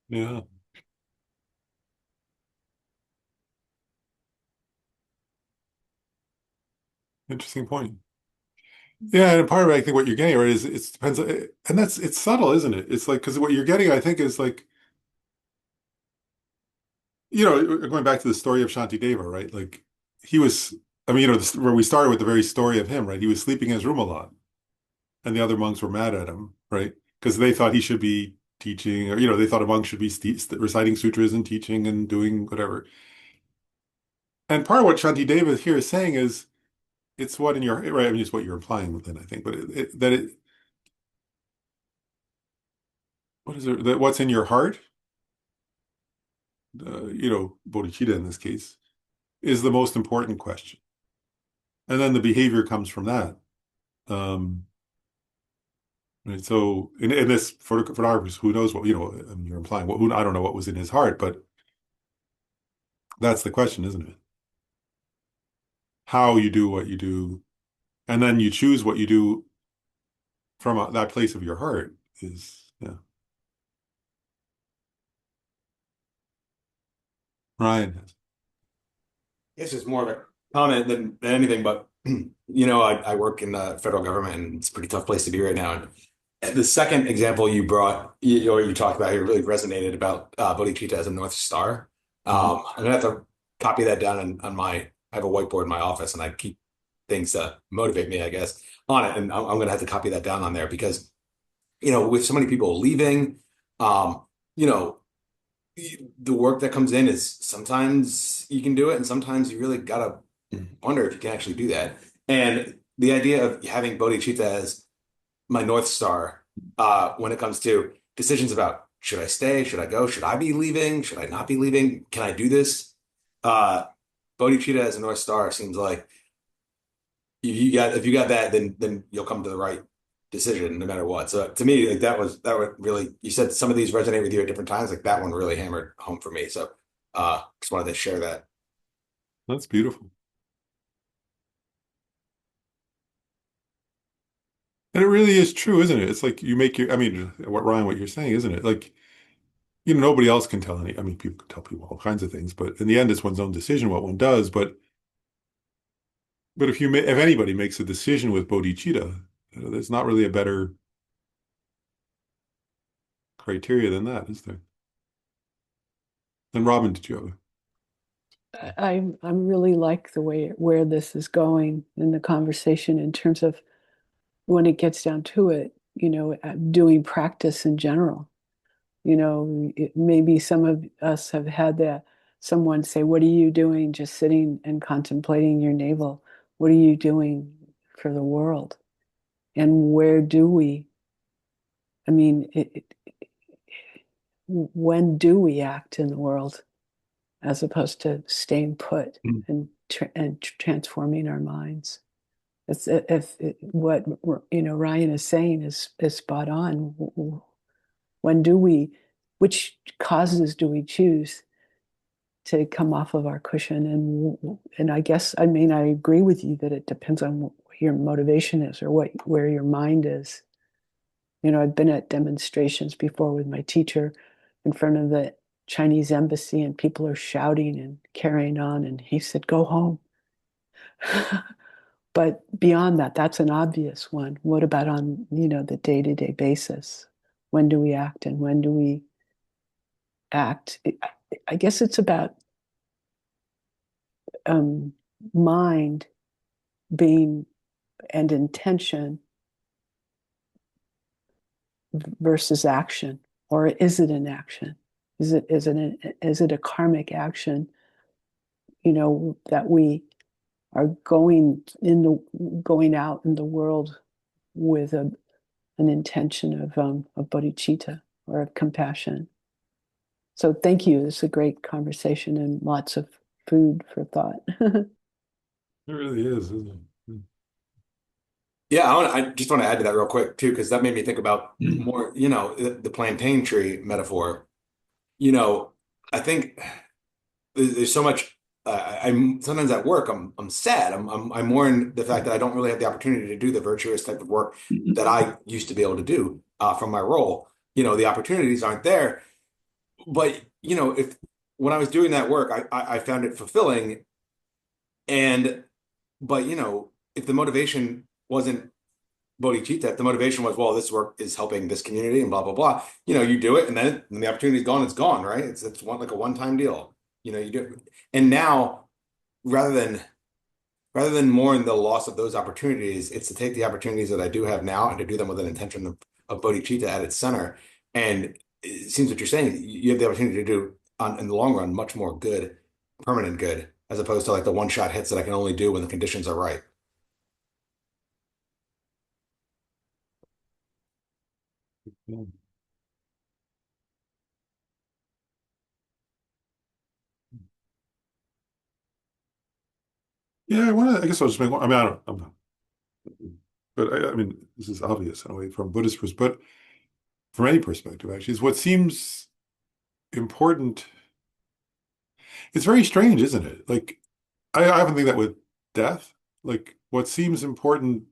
Yeah, interesting point. Yeah, and part of it, I think what you're getting at, right, is it depends, and it's subtle, isn't it? It's like because what you're getting, I think, is like going back to the story of Shantideva, right? Like he was, I mean, where we started with the very story of him, right? He was sleeping in his room a lot, and the other monks were mad at him, right? Because they thought he should be teaching, or they thought a monk should be reciting sutras and teaching and doing whatever. And part of what Shantideva here is saying is it's what in your right. I mean, it's what you're implying then, I think, but that it what is it? That what's in your heart? Bodhicitta in this case is the most important question, and then the behavior comes from that. Um, right. So in this photographers, who knows what I mean, you're implying what who I don't know what was in his heart, but that's the question, isn't it? How you do what you do, and then you choose what you do from that place of your heart is, yeah. Ryan has. This is more of a comment than anything, but I work in the federal government, and it's a pretty tough place to be right now. And the second example you brought, or you talked about here, really resonated about bodhicitta as a North Star. Mhm. I'm gonna have to copy that down on my. I have a whiteboard in my office, and I keep things to motivate me, I guess, on it. And I'm gonna have to copy that down on there because with so many people leaving, um, you know the work that comes in is sometimes you can do it, and sometimes you really gotta wonder if you can actually do that. And the idea of having bodhicitta as my North Star when it comes to decisions about should I stay, should I go, should I be leaving, should I not be leaving, can I do this? Uh, Bodhicitta as a North Star seems like if you got that, then you'll come to the right decision no matter what. So to me, like that would really you said some of these resonate with you at different times. Like that one really hammered home for me. So just wanted to share that. That's beautiful. And it really is true, isn't it? It's like you make your, I mean, what you're saying, isn't it? Like, nobody else can tell any, I mean, people can tell people all kinds of things, but in the end, it's one's own decision what one does. But if anybody makes a decision with bodhicitta, there's not really a better criteria than that, is there? And Robin, did you have I'm really like the way where this is going in the conversation in terms of when it gets down to it, doing practice in general. Maybe some of us have had that someone say, "What are you doing just sitting and contemplating your navel? What are you doing for the world?" And where do we, I mean, when do we act in the world as opposed to staying put Mm. and transforming our minds? If what Ryan is saying is spot on. When do we? Which causes do we choose to come off of our cushion? And I guess I mean I agree with you that it depends on what your motivation is or where your mind is. I've been at demonstrations before with my teacher in front of the Chinese embassy, and people are shouting and carrying on, and he said, "Go home." But beyond that, that's an obvious one. What about on, the day-to-day basis? When do we act and when do we act? I guess it's about um, mind being and intention versus action, or is it an action? Is it a karmic action? That we are going out in the world with an intention of bodhicitta or of compassion. So thank you. It's a great conversation and lots of food for thought. it really is, isn't it? Yeah, I just want to add to that real quick too, because that made me think about Mm. more, the plantain tree metaphor. You know, I think there's so much. I'm sometimes at work. I'm sad. I'm mourn the fact that I don't really have the opportunity to do the virtuous type of work that I used to be able to do from my role. The opportunities aren't there. But if when I was doing that work, I found it fulfilling. And but if the motivation wasn't bodhicitta, if the motivation was, well, this work is helping this community and blah blah blah, you do it, and then when the opportunity's gone, it's gone, right? It's like a one-time deal. You do it. And now rather than mourn the loss of those opportunities, it's to take the opportunities that I do have now and to do them with an intention of bodhicitta at its center. And it seems what you're saying, you have the opportunity to do in the long run much more good, permanent good, as opposed to like the one-shot hits that I can only do when the conditions are right. Yeah. Yeah, I want to. I guess I'll just make one. I mean, I don't. I'm not. But I mean, this is obvious in a way from Buddhist perspective, but from any perspective, actually, is what seems important. It's very strange, isn't it? Like, I often think that with death, like what seems important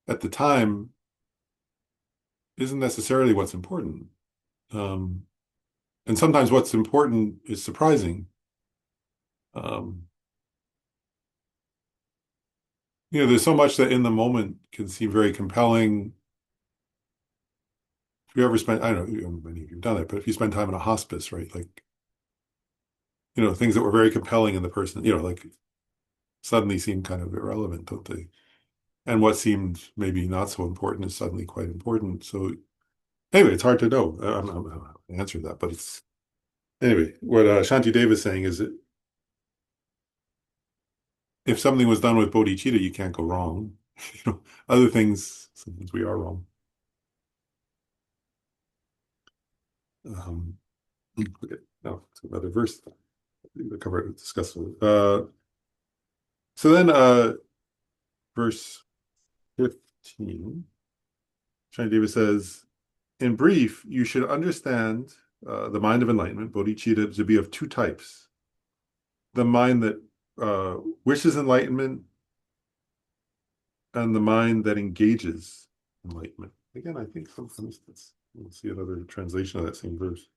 at the time isn't necessarily what's important. Um, and sometimes what's important is surprising. Um, there's so much that in the moment can seem very compelling. If you ever spent, I don't know, many of you have done that, but if you spend time in a hospice, right? Like, things that were very compelling in the person, like suddenly seem kind of irrelevant, don't they? And what seemed maybe not so important is suddenly quite important. So anyway, it's hard to know. I'm not gonna answer that, but it's anyway. What Shantideva is saying is that if something was done with bodhicitta, you can't go wrong. Other things, sometimes we are wrong. Um, okay, now it's another verse. The cover discuss. So then, verse 15, Shantideva says, in brief, you should understand the mind of enlightenment, bodhicitta, to be of two types. The mind that wishes enlightenment and the mind that engages enlightenment. Again, I think sometimes we'll see another translation of that same verse.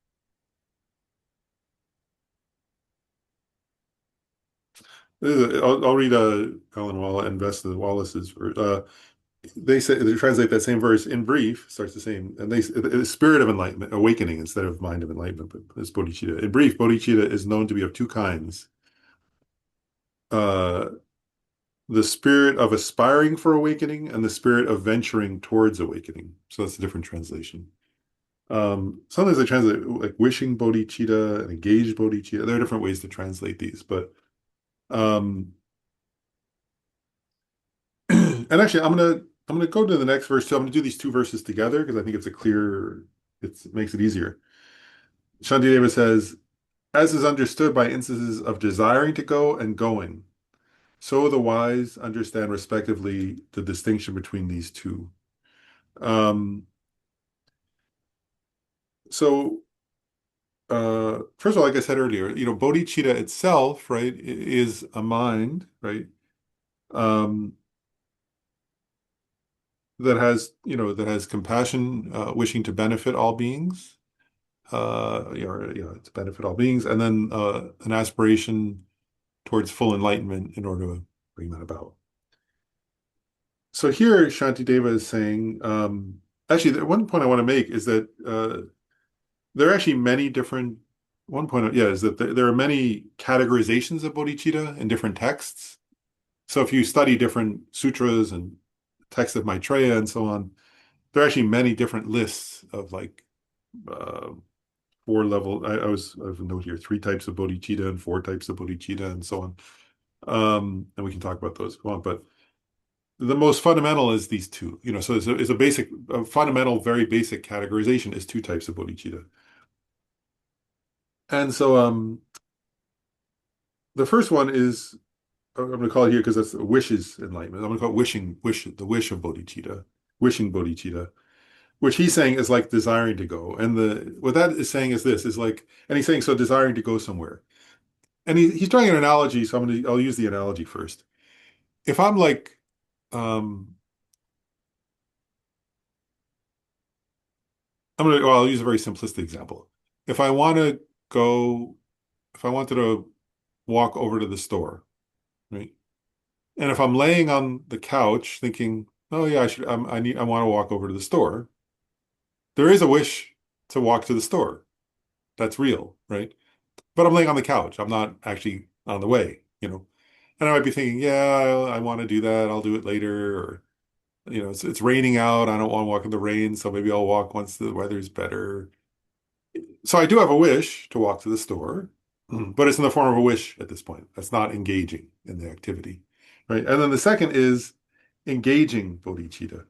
I'll read Alan Wallace and Vesta Wallace's. They translate that same verse in brief, starts the same, and the spirit of enlightenment, awakening instead of mind of enlightenment, but it's bodhicitta. In brief, bodhicitta is known to be of two kinds. Uh, the spirit of aspiring for awakening and the spirit of venturing towards awakening. So that's a different translation. Sometimes they translate like wishing bodhicitta and engaged bodhicitta. There are different ways to translate these, but um, and actually, I'm gonna go to the next verse too. I'm gonna do these two verses together because I think it makes it easier. Shantideva says, as is understood by instances of desiring to go and going, so the wise understand respectively the distinction between these two. So first of all, like I said earlier, bodhicitta itself, right, is a mind, right, um, that has compassion, wishing to benefit all beings, to benefit all beings, and then an aspiration towards full enlightenment in order to bring that about. So here, Shantideva is saying, actually, the one point I want to make is that there are actually many different. One point, yeah, is that there are many categorizations of bodhicitta in different texts. So if you study different sutras and texts of Maitreya and so on, there are actually many different lists of like uh, four level. I have a note here: three types of bodhicitta and four types of bodhicitta and so on. And we can talk about those if you want, but the most fundamental is these two. So it's a fundamental, very basic categorization is two types of bodhicitta. And so the first one is I'm going to call it here because that's wishes enlightenment. I'm going to call it the wish of bodhicitta, wishing bodhicitta, which he's saying is like desiring to go. And what that is saying is this is like, and he's saying so desiring to go somewhere. And he's drawing an analogy, so I'll use the analogy first. If I'm like, I'll use a very simplistic example. If I want to go, if I wanted to walk over to the store, right? And if I'm laying on the couch thinking, oh yeah, I want to walk over to the store, there is a wish to walk to the store. That's real, right? But I'm laying on the couch. I'm not actually on the way. And I might be thinking, yeah, I want to do that. I'll do it later. Or, it's raining out. I don't want to walk in the rain, so maybe I'll walk once the weather's better. So I do have a wish to walk to the store, but it's in the form of a wish at this point. That's not engaging in the activity, right? And then the second is engaging bodhicitta.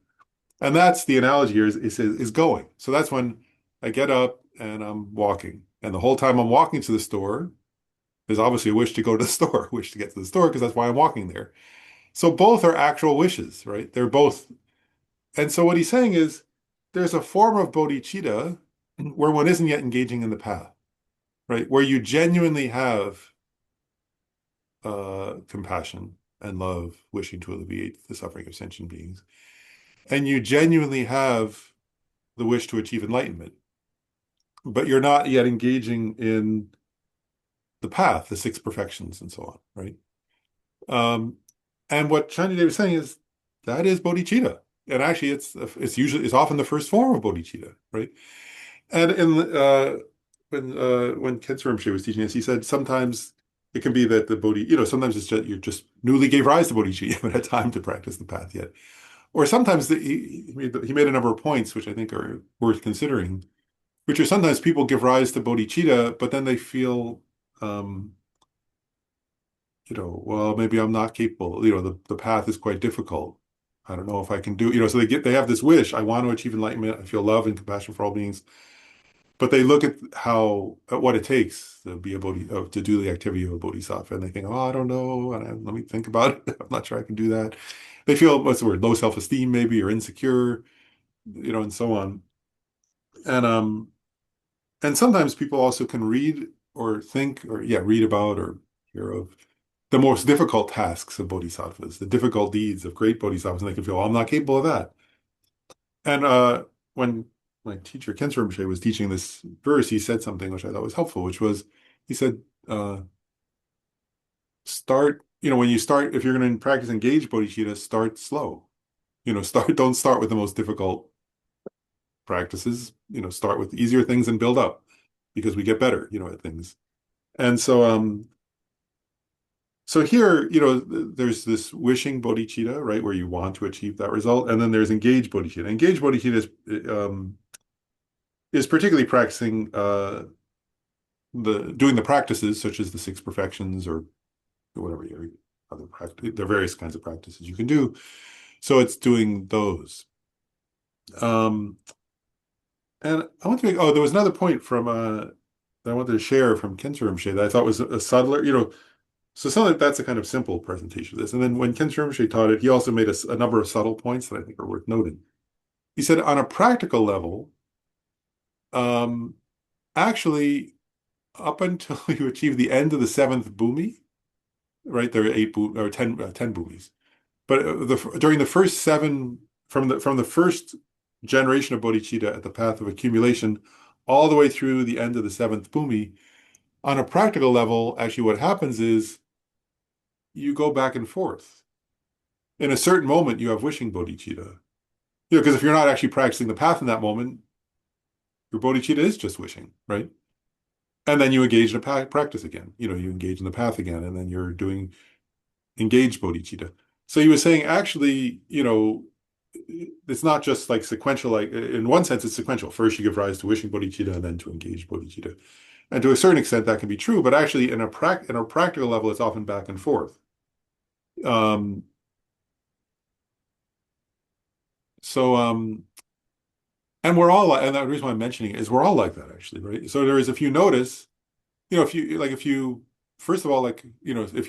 And that's the analogy here is going. So that's when I get up and I'm walking. And the whole time I'm walking to the store, There's obviously a wish to go to the store, a wish to get to the store because that's why I'm walking there. So both are actual wishes, right? They're both. And so what he's saying is there's a form of bodhicitta where one isn't yet engaging in the path, right? Where you genuinely have compassion and love, wishing to alleviate the suffering of sentient beings. And you genuinely have the wish to achieve enlightenment, but you're not yet engaging in the path, the six perfections, and so on, right? Um, and what Shantideva is saying is that is bodhicitta, and actually, it's often the first form of bodhicitta, right? And when Khensa Rinpoche was teaching us, he said sometimes it can be that the sometimes it's just you just newly gave rise to bodhicitta, you haven't had time to practice the path yet, or sometimes he made a number of points which I think are worth considering, which are sometimes people give rise to bodhicitta, but then they feel, um, well, maybe I'm not capable. The path is quite difficult. I don't know if I can do, so they have this wish. I want to achieve enlightenment. I feel love and compassion for all beings. But they look at what it takes to be to do the activity of a bodhisattva, and they think, oh, I don't know, and let me think about it. I'm not sure I can do that. They feel, what's the word, low self-esteem maybe, or insecure, and so on. And sometimes people also can read or think or read about or hear of the most difficult tasks of bodhisattvas, the difficult deeds of great bodhisattvas, and they can feel, oh, I'm not capable of that. And when my teacher, Khensa Rinpoche, was teaching this verse, he said something which I thought was helpful, which was, he said, when you start, if you're going to practice engaged bodhicitta, start slow. Don't start with the most difficult practices, start with easier things and build up because we get better, at things. And so here, there's this wishing bodhicitta, right, where you want to achieve that result, and then there's engaged bodhicitta. Engaged bodhicitta is particularly practicing doing the practices such as the six perfections or whatever other practice. There are various kinds of practices you can do. So it's doing those. And I want to there was another point from that I wanted to share from Khensa Rinpoche that I thought was a subtler, so that's a kind of simple presentation of this. And then when Khensa Rinpoche taught it, he also made a number of subtle points that I think are worth noting. He said on a practical level, actually, up until you achieve the end of the seventh bhumi, right? There are 10 bhumis. But during the first seven, from the first generation of bodhicitta at the path of accumulation, all the way through the end of the seventh bhumi, on a practical level, actually what happens is you go back and forth. In a certain moment, you have wishing bodhicitta. Because if you're not actually practicing the path in that moment, your bodhicitta is just wishing, right? And then you engage in a practice again. You engage in the path again, and then you're doing engaged bodhicitta. So he was saying, actually, it's not just like sequential. Like in one sense, it's sequential. First, you give rise to wishing bodhicitta, and then to engage bodhicitta. And to a certain extent, that can be true. But actually, in a practical level, it's often back and forth. Um, and we're all and the reason why I'm mentioning it is we're all like that, actually, right? So if you notice, if you first of all, if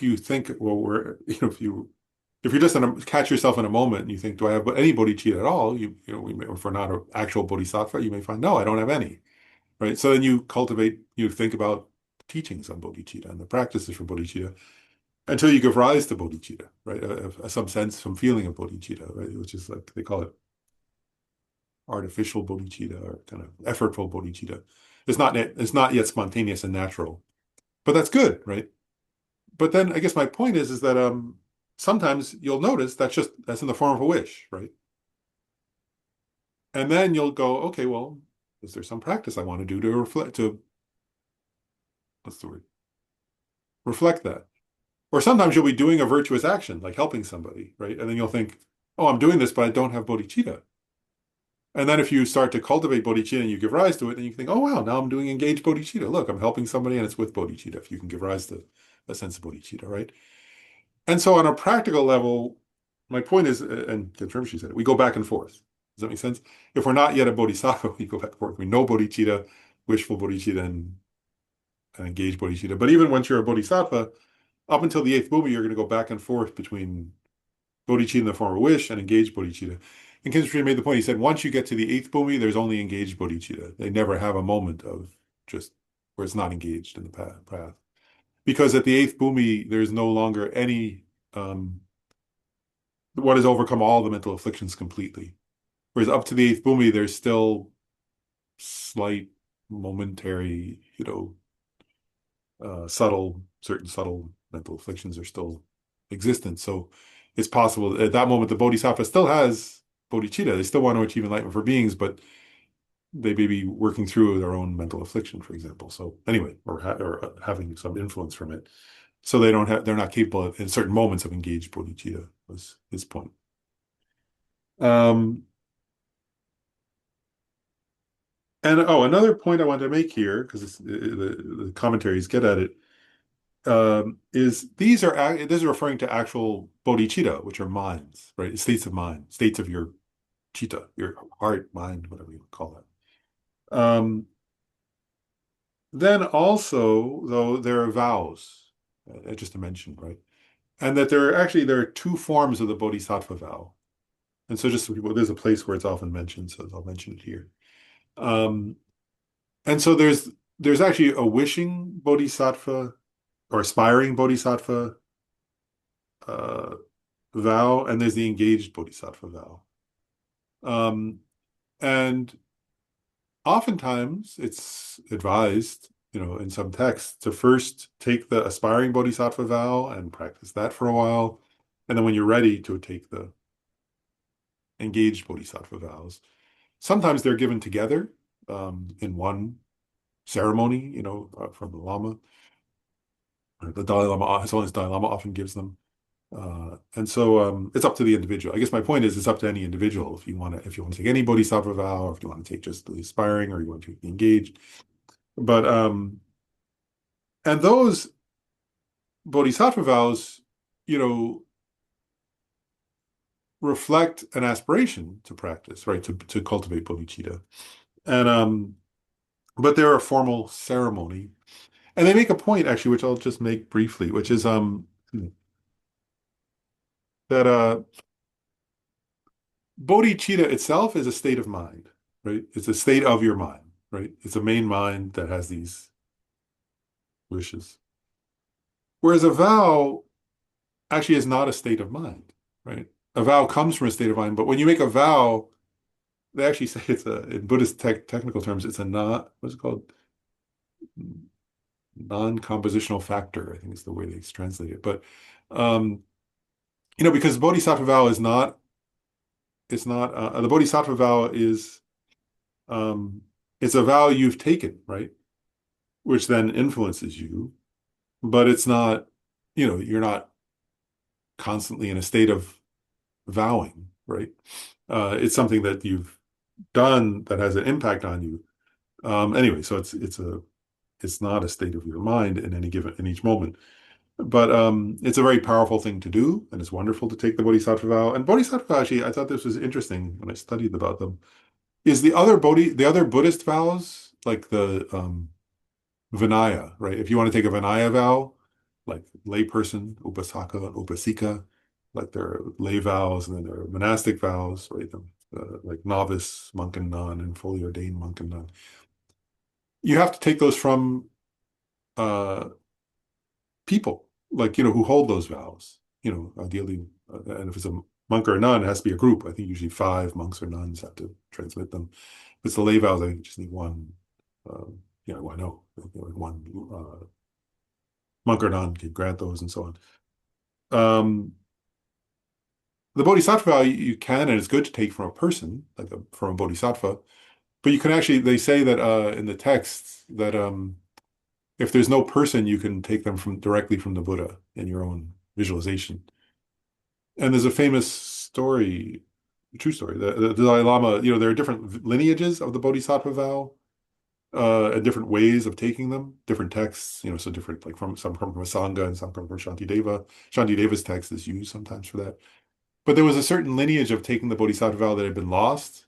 you think, well, if you're just catch yourself in a moment and you think, do I have any bodhicitta at all? If we're not an actual bodhisattva, you may find, no, I don't have any, right? So then you think about teachings on bodhicitta and the practices for bodhicitta until you give rise to bodhicitta, right? Some sense, some feeling of bodhicitta, right? Which is like, they call it artificial bodhicitta or kind of effortful bodhicitta. It's not yet spontaneous and natural, but that's good, right? But then I guess my point is that sometimes you'll notice that's in the form of a wish, right? And then you'll go, okay, well, is there some practice I want to do what's the word? Reflect that. Or sometimes you'll be doing a virtuous action, like helping somebody, right? And then you'll think, oh, I'm doing this, but I don't have bodhicitta. And then if you start to cultivate bodhicitta and you give rise to it, then you can think, oh, wow, now I'm doing engaged bodhicitta. Look, I'm helping somebody and it's with bodhicitta, if you can give rise to a sense of bodhicitta, right? And so on a practical level, my point is, and she said it, we go back and forth. Does that make sense? If we're not yet a bodhisattva, we go back and forth. We know bodhicitta, wishful bodhicitta, and an engaged bodhicitta. But even once you're a bodhisattva, up until the eighth bhumi, you're going to go back and forth between bodhicitta in the form of wish and engaged bodhicitta. And Kintsugi made the point, he said, once you get to the eighth bhumi, there's only engaged bodhicitta. They never have a moment of just where it's not engaged in the path. Because at the eighth bhumi, there's no longer any, what has overcome all the mental afflictions completely. Whereas up to the eighth bhumi, there's still slight, momentary, certain subtle mental afflictions are still existent. So it's possible at that moment the bodhisattva still has bodhicitta. They still want to achieve enlightenment for beings, but they may be working through their own mental affliction, for example. So anyway, or having some influence from it. So they're not capable of, in certain moments of engaged bodhicitta, was his point. And another point I wanted to make here, because the commentaries get at it, is this is referring to actual bodhicitta, which are minds, right? States of mind, states of your citta, your heart, mind, whatever you call it. Then also, though, there are vows, just to mention, right? And that there are two forms of the bodhisattva vow. And so just so people, there's a place where it's often mentioned, so I'll mention it here. And so there's actually a wishing bodhisattva or aspiring bodhisattva vow, and there's the engaged bodhisattva vow. And oftentimes it's advised, in some texts, to first take the aspiring bodhisattva vow and practice that for a while. And then when you're ready to take the engaged bodhisattva vows, sometimes they're given together in one ceremony, from the Lama. The Dalai Lama, His Holiness Dalai Lama often gives them. And so it's up to the individual. I guess my point is it's up to any individual if you want to take any bodhisattva vow, or if you want to take just the aspiring, or you want to be engaged. But and those bodhisattva vows, reflect an aspiration to practice, right? To cultivate bodhicitta. And but they're a formal ceremony. And they make a point, actually, which I'll just make briefly, which is that bodhicitta itself is a state of mind, right? It's a state of your mind, right? It's a main mind that has these wishes. Whereas a vow actually is not a state of mind, right? A vow comes from a state of mind, but when you make a vow, they actually say in Buddhist technical terms, it's a what's it called? Non-compositional factor, I think is the way they translate it. But because the bodhisattva vow is not, the bodhisattva vow is it's a vow you've taken, right? Which then influences you, but it's not, you're not constantly in a state of vowing, right? It's something that you've done that has an impact on you. Anyway, so it's not a state of your mind in each moment. But it's a very powerful thing to do, and it's wonderful to take the bodhisattva vow. And bodhisattva, actually, I thought this was interesting when I studied about them, is the other Buddhist vows, like the Vinaya, right? If you want to take a Vinaya vow, like layperson, upasaka, upasika, like there are lay vows, and then there are monastic vows, right? Like novice, monk and nun, and fully ordained monk and nun. You have to take those from people, like, who hold those vows, ideally. And if it's a monk or a nun, it has to be a group. I think usually 5 monks or nuns have to transmit them. If it's the lay vows, I think you just need one, I know, one monk or nun can grant those and so on. The bodhisattva vow you can, and it's good to take from a person, like from a bodhisattva, but you can actually, they say that in the texts that if there's no person, you can take them directly from the Buddha in your own visualization. And there's a famous story, true story, the Dalai Lama, there are different lineages of the bodhisattva vow, and different ways of taking them, different texts, so different, like some come from a Sangha and some come from Shantideva. Shantideva's text is used sometimes for that. But there was a certain lineage of taking the bodhisattva vow that had been lost,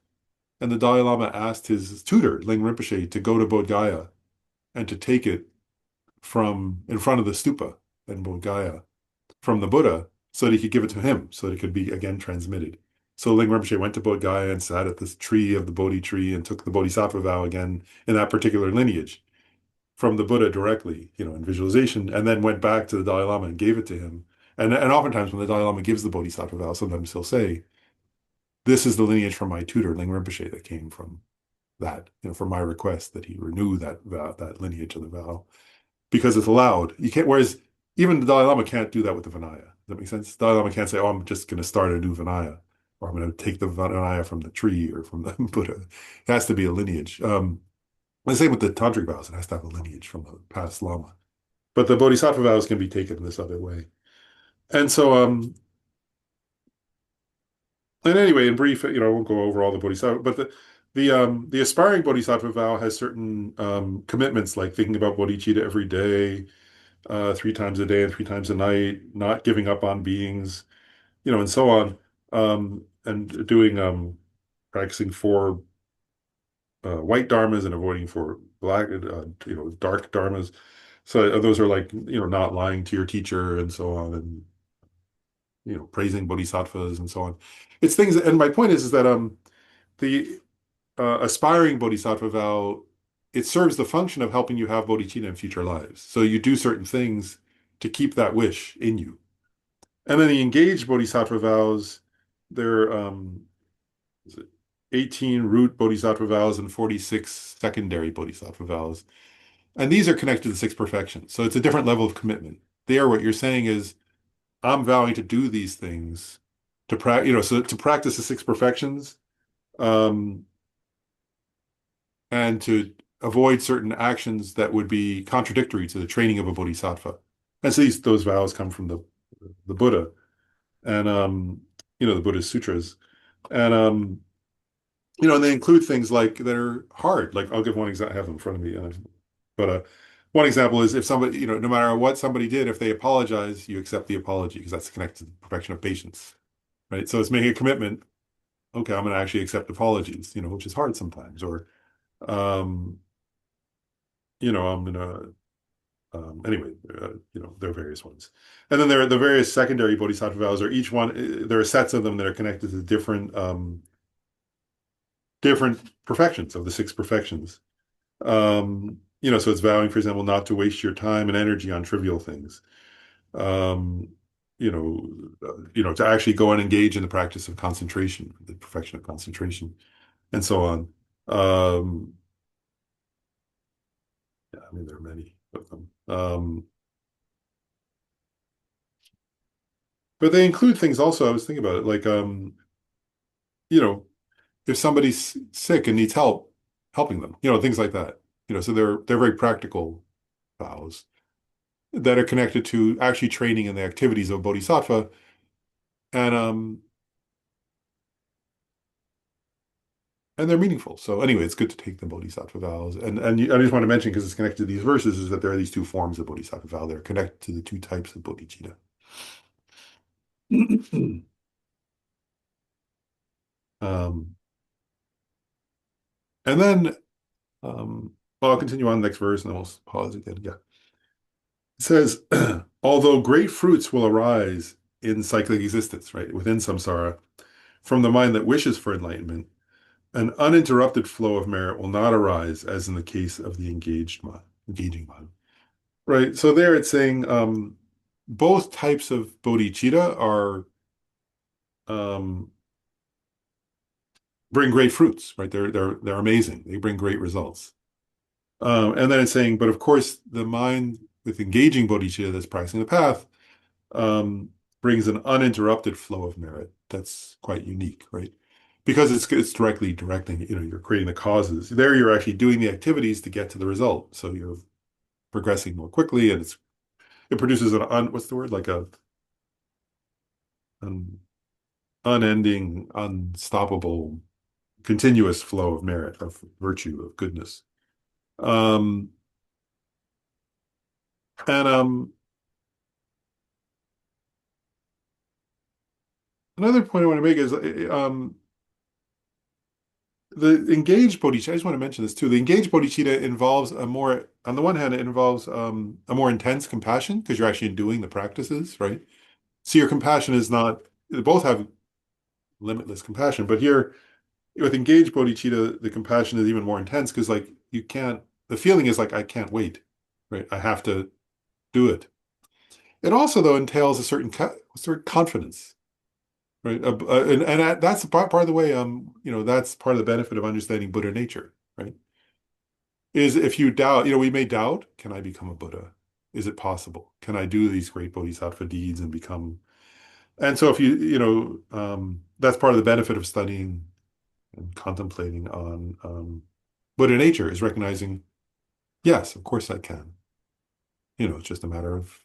and the Dalai Lama asked his tutor, Ling Rinpoche, to go to Bodh Gaya and to take it from in front of the stupa in Bodh Gaya from the Buddha so that he could give it to him so that it could be again transmitted. So Ling Rinpoche went to Bodh Gaya and sat at this tree of the Bodhi tree and took the Bodhisattva vow again in that particular lineage from the Buddha directly, in visualization, and then went back to the Dalai Lama and gave it to him. And oftentimes when the Dalai Lama gives the Bodhisattva vow, sometimes he'll say, "This is the lineage from my tutor, Ling Rinpoche, that came from that, from my request that he renew that vow, that lineage of the vow, because it's allowed. You can't, whereas even the Dalai Lama can't do that with the Vinaya. Does that make sense? The Dalai Lama can't say, "Oh, I'm just going to start a new Vinaya," or "I'm going to take the Vinaya from the tree or from the Buddha." It has to be a lineage. The same with the tantric vows; it has to have a lineage from the past Lama. But the Bodhisattva vows can be taken this other way. And so, and anyway, in brief, I won't go over all the Bodhisattva, but the aspiring Bodhisattva vow has certain commitments, like thinking about bodhicitta every day, 3 times a day and 3 times a night, not giving up on beings, and so on, and doing practicing for white dharmas and avoiding for black, dark dharmas. So those are like, not lying to your teacher and so on, and praising bodhisattvas and so on. It's things, and my point is that the aspiring bodhisattva vow, it serves the function of helping you have bodhicitta in future lives. So you do certain things to keep that wish in you. And then the engaged bodhisattva vows, they're 18 root bodhisattva vows and 46 secondary bodhisattva vows. And these are connected to the six perfections. So it's a different level of commitment. There, what you're saying is, I'm vowing to do these things to so to practice the six perfections, and to avoid certain actions that would be contradictory to the training of a bodhisattva. And so those vows come from the Buddha and the Buddhist sutras. And and they include things like that are hard. Like I'll give one example, I have them in front of me. But one example is if somebody, no matter what somebody did, if they apologize, you accept the apology because that's connected to the perfection of patience, right? So it's making a commitment. Okay, I'm going to actually accept apologies, which is hard sometimes. Or, I'm going to, anyway, there are various ones. And then there are the various secondary bodhisattva vows, or each one, there are sets of them that are connected to different perfections of the six perfections. So it's vowing, for example, not to waste your time and energy on trivial things. Um, to actually go and engage in the practice of concentration, the perfection of concentration, and so on. Yeah, I mean, there are many of them. But they include things also, I was thinking about it, like, if somebody's sick and needs help, helping them, things like that. So they're very practical vows that are connected to actually training in the activities of bodhisattva. And they're meaningful. So anyway, it's good to take the bodhisattva vows. I just want to mention, because it's connected to these verses, is that there are these two forms of bodhisattva vow. They're connected to the two types of bodhicitta. And then, I'll continue on the next verse and then we'll pause again. Yeah. It says, although great fruits will arise in cyclic existence, right, within samsara, from the mind that wishes for enlightenment, an uninterrupted flow of merit will not arise, as in the case of the engaging mind. Right. So there it's saying both types of bodhicitta are bring great fruits, right? They're amazing. They bring great results. And then it's saying, but of course, the mind with engaging bodhicitta that's practicing the path brings an uninterrupted flow of merit. That's quite unique, right? Because it's directly directing, you're creating the causes. There you're actually doing the activities to get to the result. So you're progressing more quickly, and it produces what's the word? Like an unending, unstoppable, continuous flow of merit, of virtue, of goodness. And another point I want to make is the engaged bodhicitta, I just want to mention this too. The engaged bodhicitta involves on the one hand, it involves a more intense compassion because you're actually doing the practices, right? So your compassion is not, they both have limitless compassion, but here with engaged bodhicitta, the compassion is even more intense because like you can't, the feeling is like, I can't wait, right? I have to do it. It also, though, entails a certain confidence, right? And that's part of the way, that's part of the benefit of understanding Buddha nature, right? Is if you doubt, we may doubt, can I become a Buddha? Is it possible? Can I do these great bodhisattva deeds and become? And so if that's part of the benefit of studying and contemplating on Buddha nature is recognizing, yes, of course I can. It's just a matter of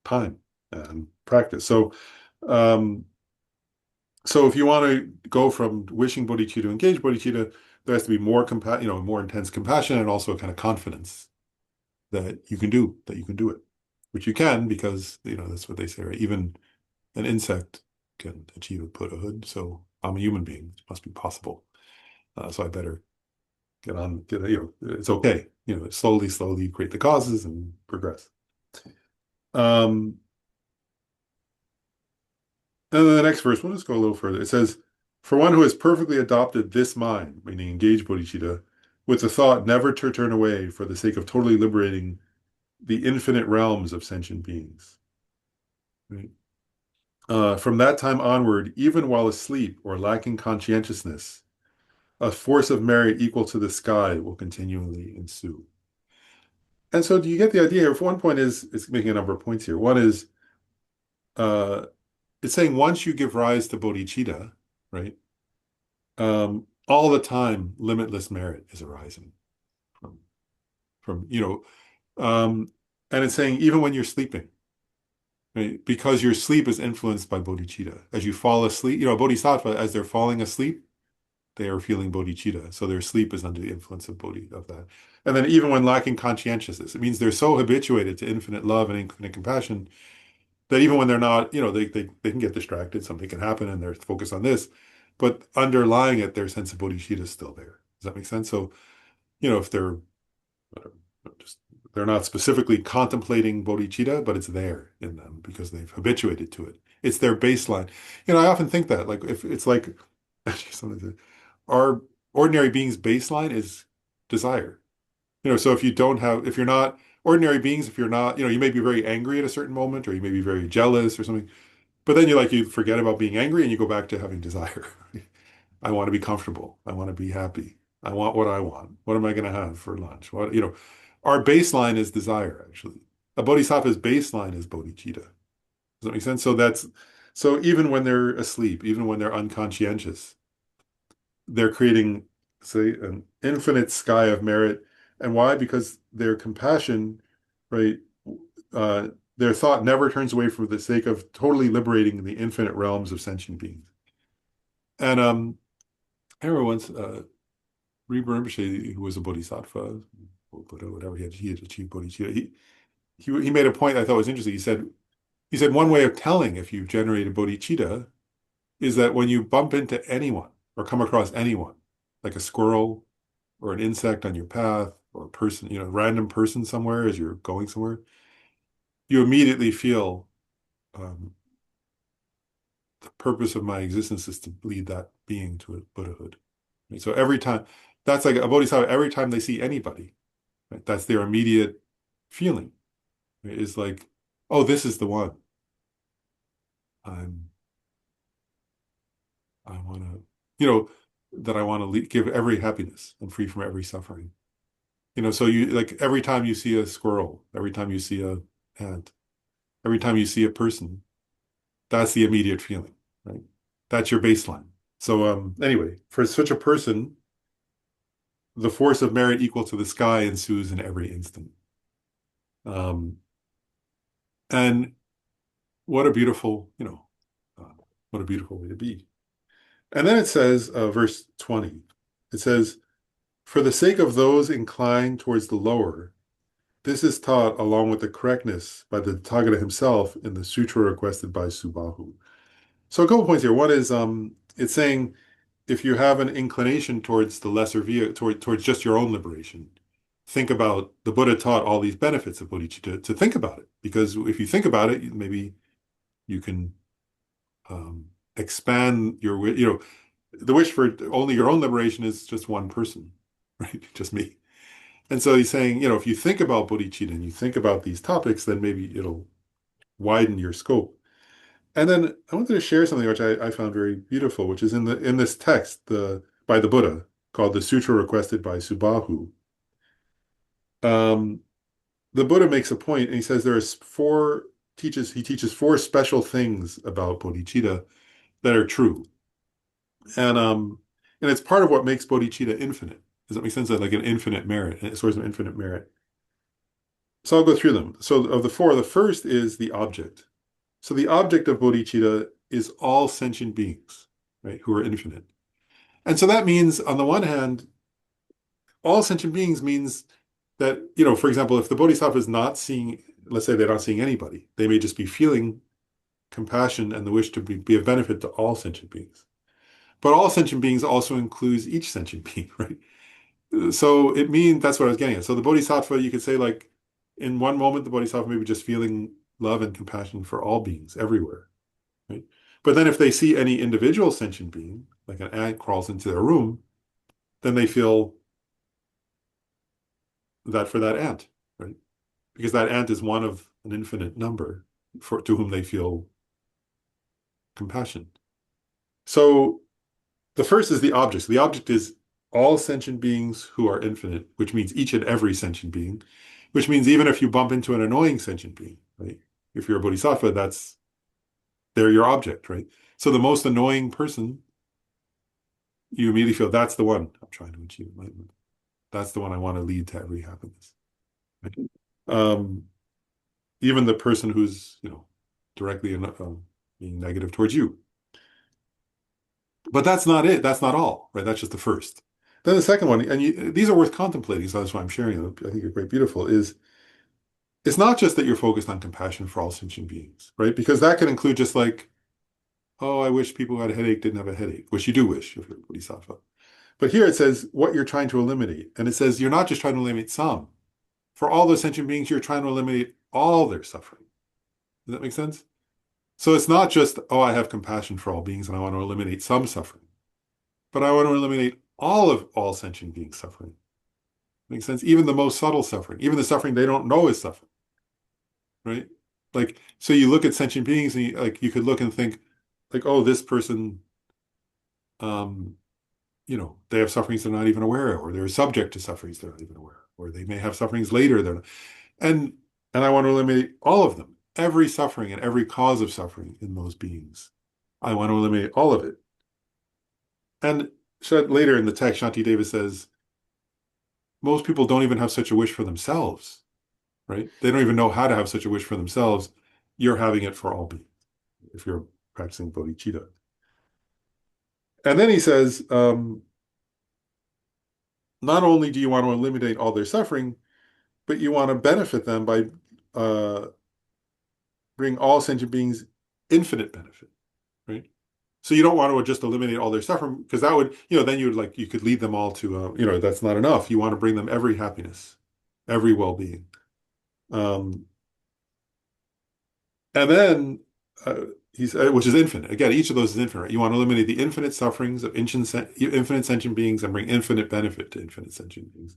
time and practice. Um, so if you want to go from wishing bodhicitta to engage bodhicitta, there has to be more intense compassion and also a kind of confidence that you can do it, which you can because, that's what they say, right? Even an insect can achieve a Buddhahood. So I'm a human being. It must be possible. So I better it's okay. Slowly create the causes and progress. Um, And then the next verse, we'll just go a little further. It says, for one who has perfectly adopted this mind, meaning engaged bodhicitta, with the thought never to turn away for the sake of totally liberating the infinite realms of sentient beings. Right? From that time onward, even while asleep or lacking conscientiousness, a force of merit equal to the sky will continually ensue. And so do you get the idea here? For one point is, it's making a number of points here. One is, uh, it's saying once you give rise to bodhicitta, right? All the time, limitless merit is arising from, from you know, and it's saying even when you're sleeping, right? Because your sleep is influenced by bodhicitta. As you fall asleep, bodhisattva, as they're falling asleep, they are feeling bodhicitta. So their sleep is under the influence of of that. And then even when lacking conscientiousness, it means they're so habituated to infinite love and infinite compassion that even when they're not, they can get distracted, something can happen and they're focused on this. But underlying it, their sense of bodhicitta is still there. Does that make sense? So, if whatever, just they're not specifically contemplating bodhicitta, but it's there in them because they've habituated to it. It's their baseline. I often think that, like, if it's like, actually, our ordinary being's baseline is desire. So if you're not ordinary beings, if you're not, you may be very angry at a certain moment, or you may be very jealous or something, but then you forget about being angry and you go back to having desire. I want to be comfortable. I want to be happy. I want what I want. What am I going to have for lunch? Our baseline is desire, actually. A bodhisattva's baseline is bodhicitta. Does that make sense? So even when they're asleep, even when they're unconscientious, they're creating, say, an infinite sky of merit. And why? Because their compassion, right? Their thought never turns away for the sake of totally liberating the infinite realms of sentient beings. And I remember once Rinpoche Rinpoche, who was a bodhisattva, or Buddha, whatever he had achieved bodhicitta. He made a point I thought was interesting. He said one way of telling if you've generated bodhicitta is that when you bump into anyone or come across anyone, like a squirrel or an insect on your path or a person, random person somewhere as you're going somewhere, you immediately feel um, the purpose of my existence is to lead that being to a Buddhahood. Right? So every time, that's like a bodhisattva, every time they see anybody, right, that's their immediate feeling. Right? It's like, oh, this is the one. I'm, I want to, that I want to give every happiness and free from every suffering. So you like every time you see a squirrel, every time you see a ant, every time you see a person, that's the immediate feeling, right? That's your baseline. So anyway, for such a person, the force of merit equal to the sky ensues in every instant. Um, and what a beautiful, what a beautiful way to be. And then it says, verse 20, it says, for the sake of those inclined towards the lower, this is taught along with the correctness by the Tathagata himself in the sutra requested by Subahu. So a couple points here. One is it's saying if you have an inclination towards the lesser via, towards just your own liberation, think about the Buddha taught all these benefits of bodhicitta to think about it. Because if you think about it, maybe you can expand your, the wish for only your own liberation is just one person, right? Just me. And so he's saying, if you think about bodhicitta and you think about these topics, then maybe it'll widen your scope. And then I wanted to share something which I found very beautiful, which is in this text by the Buddha called the Sutra Requested by Subahu. The Buddha makes a point, and he says he teaches four special things about bodhicitta that are true. And it's part of what makes bodhicitta infinite. Does that make sense? Like an infinite merit, a source of infinite merit. So I'll go through them. So of the four, the first is the object. So the object of bodhicitta is all sentient beings, right, who are infinite. And so that means, on the one hand, all sentient beings means that, for example, if the bodhisattva is not seeing, let's say they're not seeing anybody, they may just be feeling compassion and the wish to be of benefit to all sentient beings. But all sentient beings also includes each sentient being, right? So it means, that's what I was getting at. So the bodhisattva, you could say, like, in one moment, the bodhisattva may be just feeling love and compassion for all beings everywhere, right? But then if they see any individual sentient being, like an ant crawls into their room, then they feel that for that ant, right? Because that ant is one of an infinite number to whom they feel compassion. So the first is the object. So the object is all sentient beings who are infinite, which means each and every sentient being, which means even if you bump into an annoying sentient being, right? If you're a bodhisattva, they're your object, right? So the most annoying person, you immediately feel that's the one I'm trying to achieve enlightenment. That's the one I want to lead to every happiness. Right? Even the person who's, directly being negative towards you. But that's not it. That's not all, right? That's just the first. Then the second one, and these are worth contemplating, so that's why I'm sharing them. I think they're quite beautiful, is it's not just that you're focused on compassion for all sentient beings, right? Because that can include just like, oh, I wish people who had a headache didn't have a headache, which you do wish if you're a bodhisattva. But here it says what you're trying to eliminate. And it says you're not just trying to eliminate some. For all those sentient beings, you're trying to eliminate all their suffering. Does that make sense? So it's not just, oh, I have compassion for all beings and I want to eliminate some suffering. But I want to eliminate all sentient beings' suffering. Makes sense? Even the most subtle suffering, even the suffering they don't know is suffering. Right? Like, so you look at sentient beings and you could look and think, like, oh, this person, they have sufferings they're not even aware of, or they're subject to sufferings they're not even aware of, or they may have sufferings later. And I want to eliminate all of them, every suffering and every cause of suffering in those beings. I want to eliminate all of it. And later in the text, Shantideva says, most people don't even have such a wish for themselves, right? They don't even know how to have such a wish for themselves. You're having it for all beings, if you're practicing bodhicitta. And then he says, not only do you want to eliminate all their suffering, but you want to benefit them by bring all sentient beings infinite benefit, right? So you don't want to just eliminate all their suffering, because that would, then you could lead them all to, that's not enough. You want to bring them every happiness, every well-being. And then which is infinite. Again, each of those is infinite. Right? You want to eliminate the infinite sufferings of infinite sentient beings and bring infinite benefit to infinite sentient beings.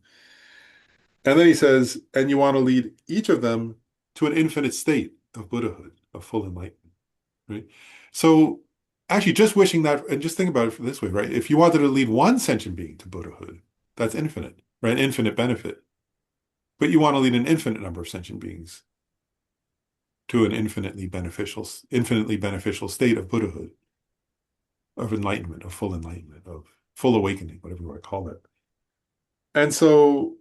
And then he says, and you want to lead each of them to an infinite state of Buddhahood, of full enlightenment, right? So actually just wishing that, and just think about it this way, right? If you wanted to lead one sentient being to Buddhahood, that's infinite, right? Infinite benefit. But you want to lead an infinite number of sentient beings to an infinitely beneficial state of Buddhahood, of enlightenment, of full awakening, whatever you want to call it. And so,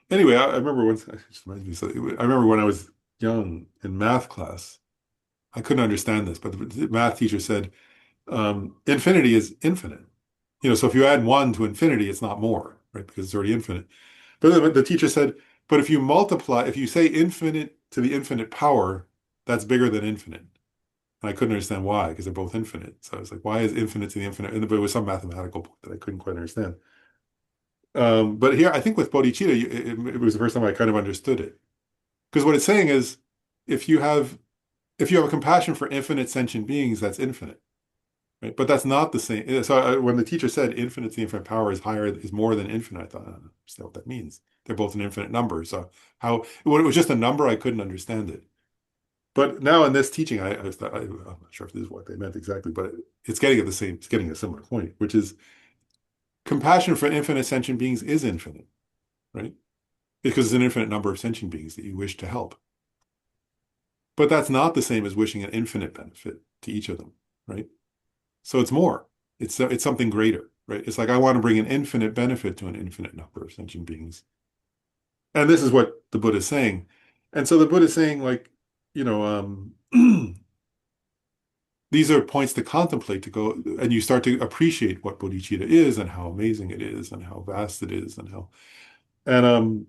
anyway, I remember I remember when I was young in math class, I couldn't understand this, but the math teacher said, infinity is infinite. So if you add one to infinity, it's not more, right? Because it's already infinite. But the teacher said, but if you say infinite to the infinite power, that's bigger than infinite. And I couldn't understand why, because they're both infinite. So I was like, why is infinite to the infinite? And but it was some mathematical point that I couldn't quite understand. But here, I think with bodhicitta, it was the first time I kind of understood it. Because what it's saying is, if you have a compassion for infinite sentient beings, that's infinite, right? But that's not the same. So when the teacher said infinite to the infinite power is more than infinite, I thought, I don't understand what that means. They're both an infinite number. So when it was just a number, I couldn't understand it. But now in this teaching, I'm not sure if this is what they meant exactly, but it's getting at it's getting a similar point, which is compassion for infinite sentient beings is infinite, right? Because it's an infinite number of sentient beings that you wish to help. But that's not the same as wishing an infinite benefit to each of them, right? So it's more. It's something greater, right? It's like I want to bring an infinite benefit to an infinite number of sentient beings. And this is what the Buddha is saying. And so the Buddha is saying, like, you know, these are points to contemplate, to go, and you start to appreciate what bodhicitta is and how amazing it is and how vast it is and and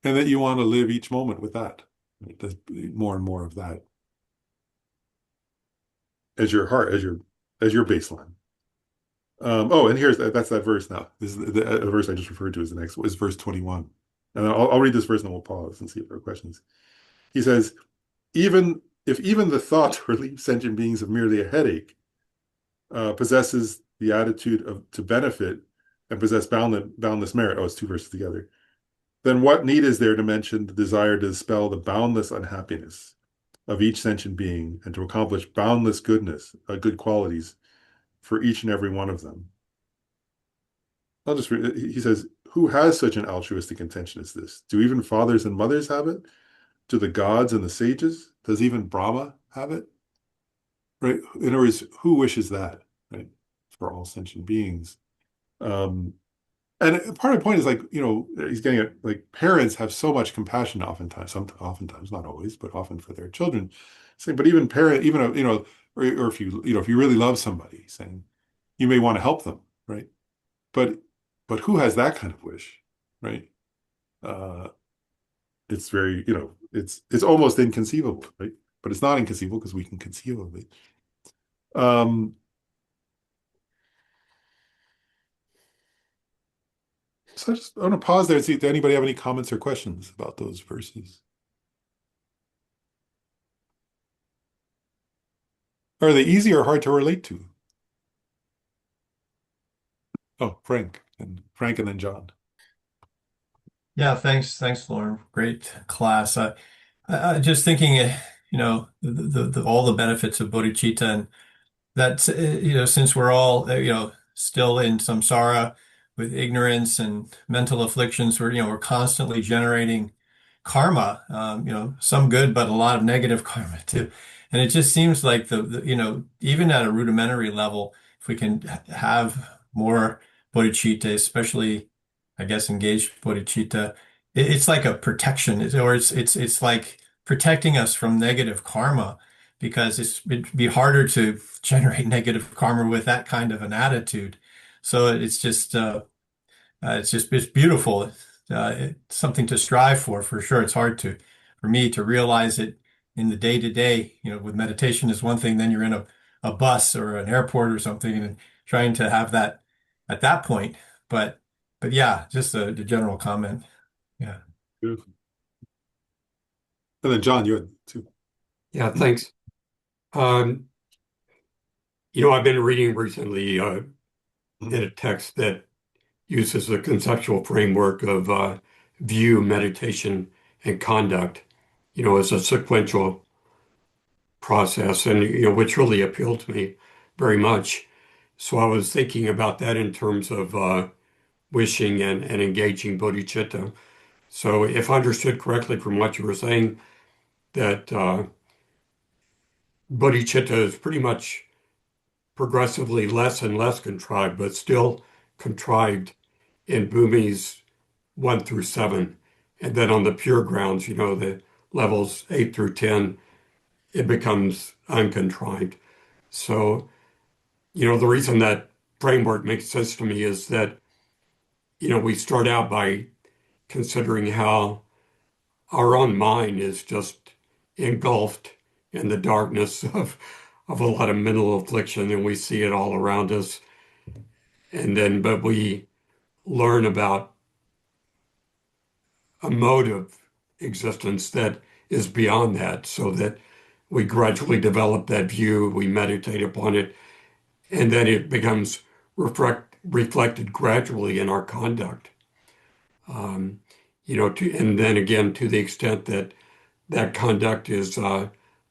that you want to live each moment with that. Right? There's more and more of that as your heart, as your baseline. Oh, and that's that verse now. This is the verse I just referred to as the next is verse 21. And I'll read this verse and then we'll pause and see if there are questions. He says, even the thought to relieve sentient beings of merely a headache possesses the attitude to benefit and possess boundless merit. Oh, it's two verses together. Then what need is there to mention the desire to dispel the boundless unhappiness of each sentient being and to accomplish boundless goodness, good qualities for each and every one of them? I'll just read. He says, who has such an altruistic intention as this? Do even fathers and mothers have it? Do the gods and the sages? Does even Brahma have it? Right? In other words, who wishes that, right? For all sentient beings. Um, and part of the point is like, he's getting at like parents have so much compassion oftentimes, not always, but often for their children. Saying, but even or if you really love somebody, saying you may want to help them, right? But who has that kind of wish, right? Uh, it's very, it's almost inconceivable, right? But it's not inconceivable because we can conceive of it. So I want to pause there and see if anybody have any comments or questions about those verses. Are they easy or hard to relate to? Oh, Frank and then John. Yeah, thanks, Lauren. Great class. Just thinking, all the benefits of bodhicitta, and that since we're all still in samsara with ignorance and mental afflictions, we're constantly generating karma, some good, but a lot of negative karma too. And it just seems like even at a rudimentary level, if we can have more bodhicitta, especially, I guess, engaged bodhicitta, it's like a protection, it's like protecting us from negative karma, because it'd be harder to generate negative karma with that kind of an attitude. So it's beautiful. It's something to strive for sure. It's hard for me to realize it in the day to day. With meditation is one thing, then you're in a bus or an airport or something and trying to have that at that point. But yeah, just a general comment. Yeah. Beautiful. And then John, you had two. Yeah, thanks. Um, I've been reading recently in a text that uses the conceptual framework of view, meditation, and conduct, as a sequential process, and which really appealed to me very much. So I was thinking about that in terms of wishing and engaging bodhicitta. So if I understood correctly from what you were saying, that bodhicitta is pretty much progressively less and less contrived, but still contrived in bhumis 1 through 7. And then on the pure grounds, the levels 8 through 10, it becomes uncontrived. So, the reason that framework makes sense to me is that, we start out by considering how our own mind is just engulfed in the darkness of a lot of mental affliction, and we see it all around us. And then, but we learn about a mode of existence that is beyond that, so that we gradually develop that view, we meditate upon it, and then it becomes reflected gradually in our conduct. Um, and then again, to the extent that that conduct is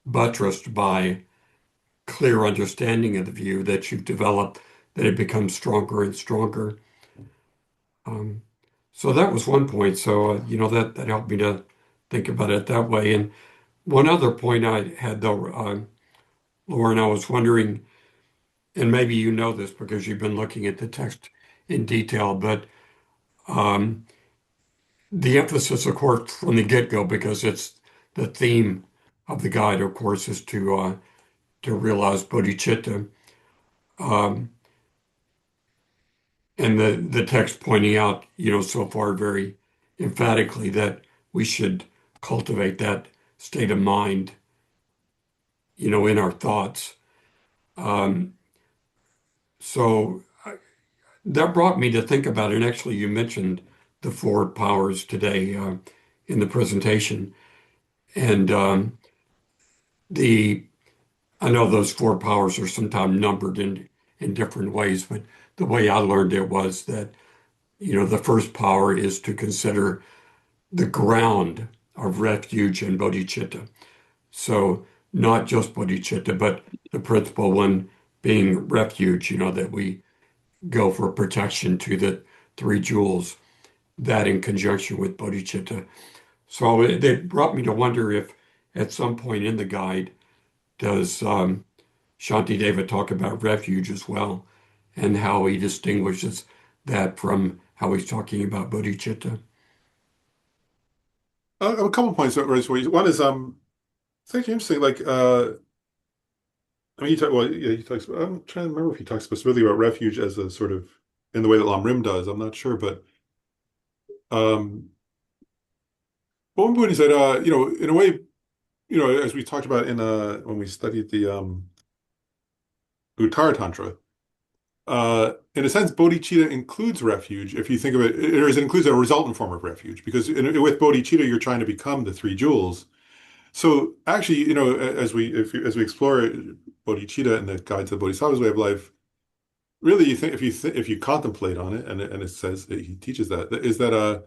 buttressed by clear understanding of the view that you've developed, that it becomes stronger and stronger. Um, so that was one point. So, that helped me to think about it that way. And one other point I had, though, Lauren, I was wondering, and maybe you know this because you've been looking at the text in detail, but um, the emphasis, of course, from the get-go, because it's the theme of the guide, of course, is to realize bodhicitta. Um, and the text pointing out, so far very emphatically that we should cultivate that state of mind, in our thoughts. Um, so that brought me to think about it. And actually, you mentioned the four powers today in the presentation. And the I know those four powers are sometimes numbered in different ways, but the way I learned it was that, the first power is to consider the ground of refuge and bodhicitta. So not just bodhicitta, but the principal one being refuge, that we go for protection to the three jewels, that in conjunction with bodhicitta. So it brought me to wonder if at some point in the guide, does Shantideva talk about refuge as well, and how he distinguishes that from how he's talking about bodhicitta. A couple points that raised for you. One is it's actually interesting. Like I mean, he talks. I'm trying to remember if he talks specifically about refuge as a sort of in the way that Lam Rim does. I'm not sure, but um, one point he said, in a way, as we talked about in when we studied the Uttara Tantra, in a sense, bodhicitta includes refuge. If you think of it, it includes a resultant form of refuge, because with bodhicitta, you're trying to become the three jewels. So actually, as we explore bodhicitta and the guide to the Bodhisattva's way of life, really, you think if you contemplate on it, and it says that he teaches that is that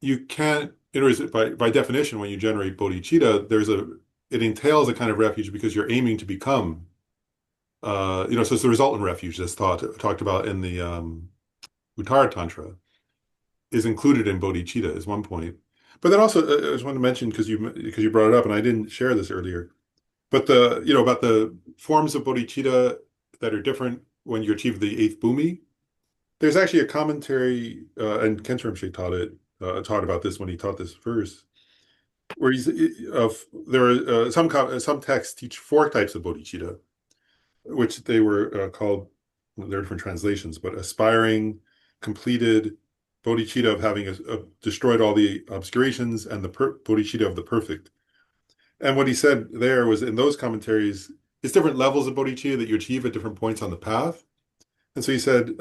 you can't. By definition, when you generate bodhicitta, it entails a kind of refuge because you're aiming to become. So it's the resultant refuge that's talked about in the Uttara Tantra is included in bodhicitta is one point. But then also, I just wanted to mention because you brought it up, and I didn't share this earlier. But about the forms of bodhicitta that are different when you achieve the eighth bhumi. There's actually a commentary, and Kent Rinpoche taught about this when he taught this verse, where there are some texts teach four types of bodhicitta, which they were called, well, there are different translations, but aspiring, completed, bodhicitta of having destroyed all the obscurations, and the bodhicitta of the perfect. And what he said there was in those commentaries, it's different levels of bodhicitta that you achieve at different points on the path. And so he said,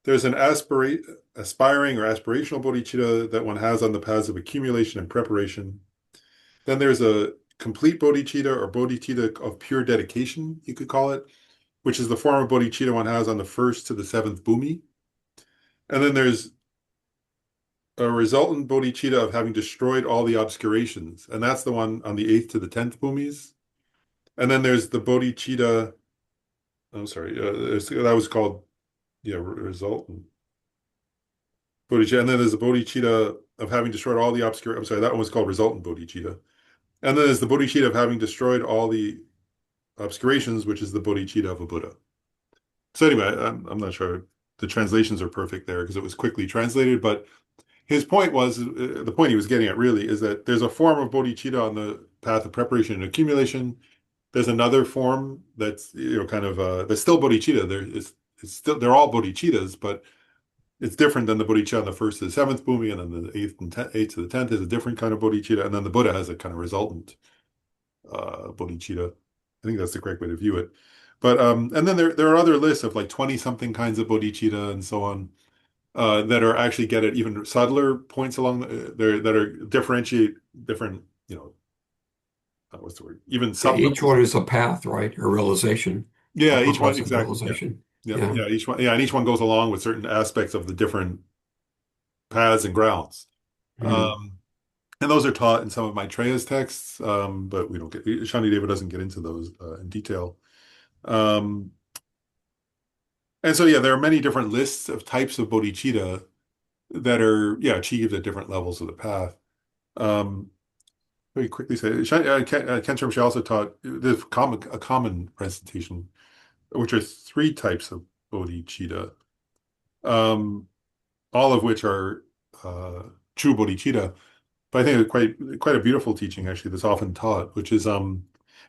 there's an aspiring or aspirational bodhicitta that one has on the paths of accumulation and preparation. Then there's a complete bodhicitta or bodhicitta of pure dedication, you could call it, which is the form of bodhicitta one has on the first to the seventh bhumi. And then there's a resultant bodhicitta of having destroyed all the obscurations, and that's the one on the eighth to the 10th bhumis. And then there's the bodhicitta, I'm sorry, that was called, resultant bodhicitta. And then there's the bodhicitta of having destroyed all the I'm sorry, that one was called resultant bodhicitta. And then there's the bodhicitta of having destroyed all the obscurations, which is the bodhicitta of a Buddha. So anyway, I'm not sure the translations are perfect there because it was quickly translated, but his point was, the point he was getting at really is that there's a form of bodhicitta on the path of preparation and accumulation. There's another form that's, kind of, that's still bodhicitta. It's still, they're all bodhicittas, but it's different than the bodhicitta on the first to the seventh bhumi, and then the eighth to the 10th is a different kind of bodhicitta, and then the Buddha has a kind of resultant bodhicitta. I think that's the correct way to view it. But and then there are other lists of like 20 something kinds of bodhicitta and so on, that are actually get at even subtler points along there that are differentiate different, what's the word? Even Yeah, sub each one is a path, right? A realization, a Yeah, each one progressive exactly. Yeah. realization. Yeah, Yeah. yeah, each one, yeah, and each one goes along with certain aspects of the different paths and grounds. Mm. And those are taught in some of Maitreya's texts, but we don't get Shantideva doesn't get into those in detail. Um, and so yeah, there are many different lists of types of bodhicitta that are achieved at different levels of the path. Um, Very quickly say, Ken Rinpoche also taught a common presentation, which are three types of bodhicitta, um, all of which are uh, true bodhicitta. But I think it's quite a beautiful teaching actually that's often taught, which is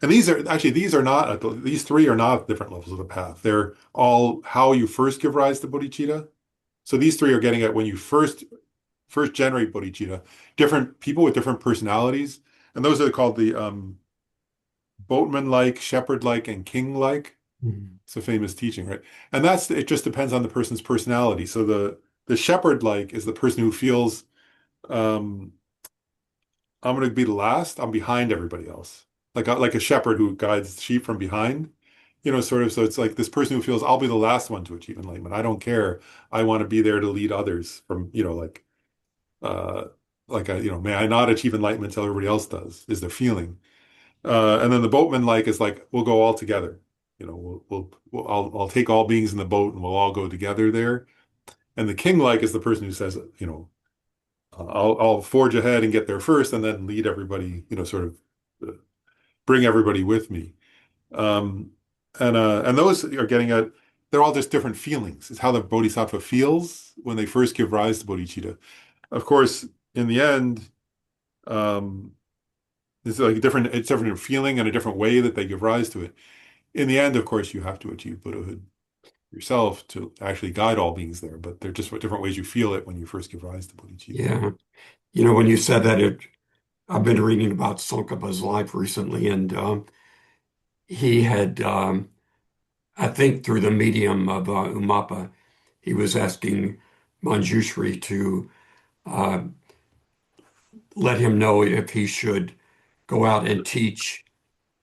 and these three are not at different levels of the path. They're all how you first give rise to bodhicitta. So these three are getting at when you first generate bodhicitta, different people with different personalities, and those are called the boatman-like, shepherd-like, and king-like. Mm. It's a famous teaching, right? And it just depends on the person's personality. So the shepherd-like is the person who feels um, I'm going to be the last. I'm behind everybody else, like a shepherd who guides sheep from behind. Sort of. So it's like this person who feels I'll be the last one to achieve enlightenment. I don't care. I want to be there to lead others from, uh, may I not achieve enlightenment until everybody else does, is the feeling. And then the boatman like is like, we'll go all together. I'll take all beings in the boat and we'll all go together there. And the king like is the person who says, I'll forge ahead and get there first and then lead everybody, sort of uh, bring everybody with me. Um, and those are getting at, they're all just different feelings. It's how the bodhisattva feels when they first give rise to bodhicitta. Of course, in the end, um, it's like it's different feeling and a different way that they give rise to it. In the end, of course, you have to achieve Buddhahood yourself to actually guide all beings there, but they're just different ways you feel it when you first give rise to bodhicitta. Yeah. When you said that, I've been reading about Tsongkhapa's life recently, and he had, I think, through the medium of Umapa, he was asking Manjushri to uh, let him know if he should go out and teach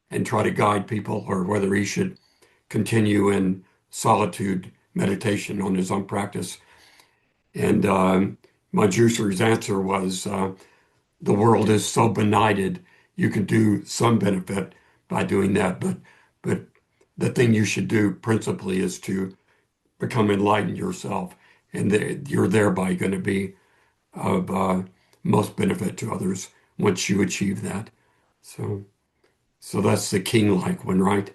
and try to guide people, or whether he should continue in solitude meditation on his own practice. And Manjushri's answer was, the world is so benighted, you can do some benefit by doing that, but the thing you should do principally is to become enlightened yourself, and you're thereby going to be of most benefit to others once you achieve that. So, so that's the king-like one, right?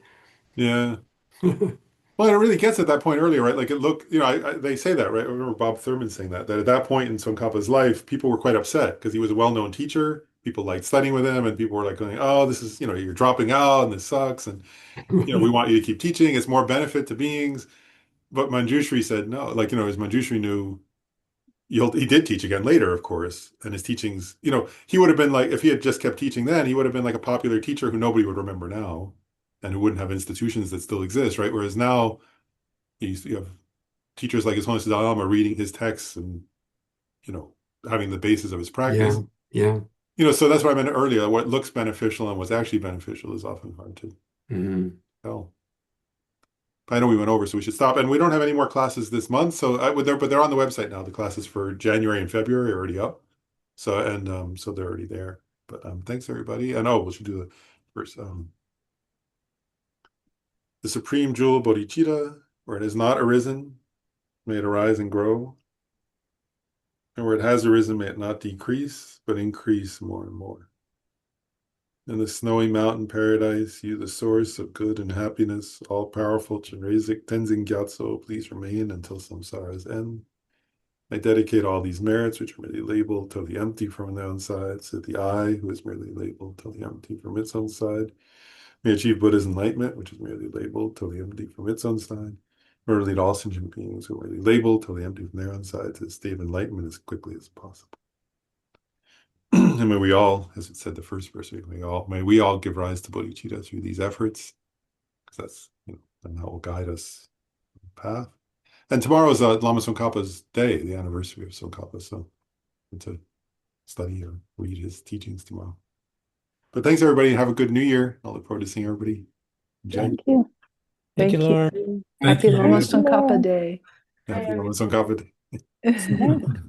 Yeah. Well, and it really gets at that point earlier, right? Like they say that, right? I remember Bob Thurman saying that at that point in Tsongkhapa's life, people were quite upset because he was a well-known teacher. People liked studying with him, and people were like going, "Oh, this is, you're dropping out, and this sucks, and we want you to keep teaching. It's more benefit to beings." But Manjushri said no. Like, as Manjushri knew, he did teach again later, of course, and his teachings, he would have been like, if he had just kept teaching then, he would have been like a popular teacher who nobody would remember now, and who wouldn't have institutions that still exist, right? Whereas now, you have teachers like His Holiness the Dalai Lama reading his texts and, you know, having the basis of his practice. Yeah, yeah. So that's what I meant earlier. What looks beneficial and what's actually beneficial is often hard to Mhm. tell. I know we went over, so we should stop. And we don't have any more classes this month, so but they're on the website now. The classes for January and February are already up. So they're already there. But thanks everybody. And we should do the first the supreme jewel bodhicitta, where it has not arisen, may it arise and grow. And where it has arisen, may it not decrease, but increase more and more. In the snowy mountain paradise, you, the source of good and happiness, all powerful Chenrezig Tenzin Gyatso, please remain until samsara's end. I dedicate all these merits, which are merely labeled, totally empty from their own side, to the I, who is merely labeled, totally empty from its own side. May achieve Buddha's enlightenment, which is merely labeled, totally empty from its own side. Or lead all sentient beings who are labeled till they empty from their insides to the state of enlightenment as quickly as possible. And may we all, as it said the first verse, may we all give rise to bodhicitta through these efforts, because that's, and that will guide us on the path. And tomorrow is Lama Tsongkhapa's day, the anniversary of Tsongkhapa, so to study or read his teachings tomorrow. But thanks everybody, and have a good New Year. I'll look forward to seeing everybody in January. Thank you. Thank you, Lauren. Happy Thank you. Lama Tsongkhapa Day. Happy Lama Tsongkhapa Day.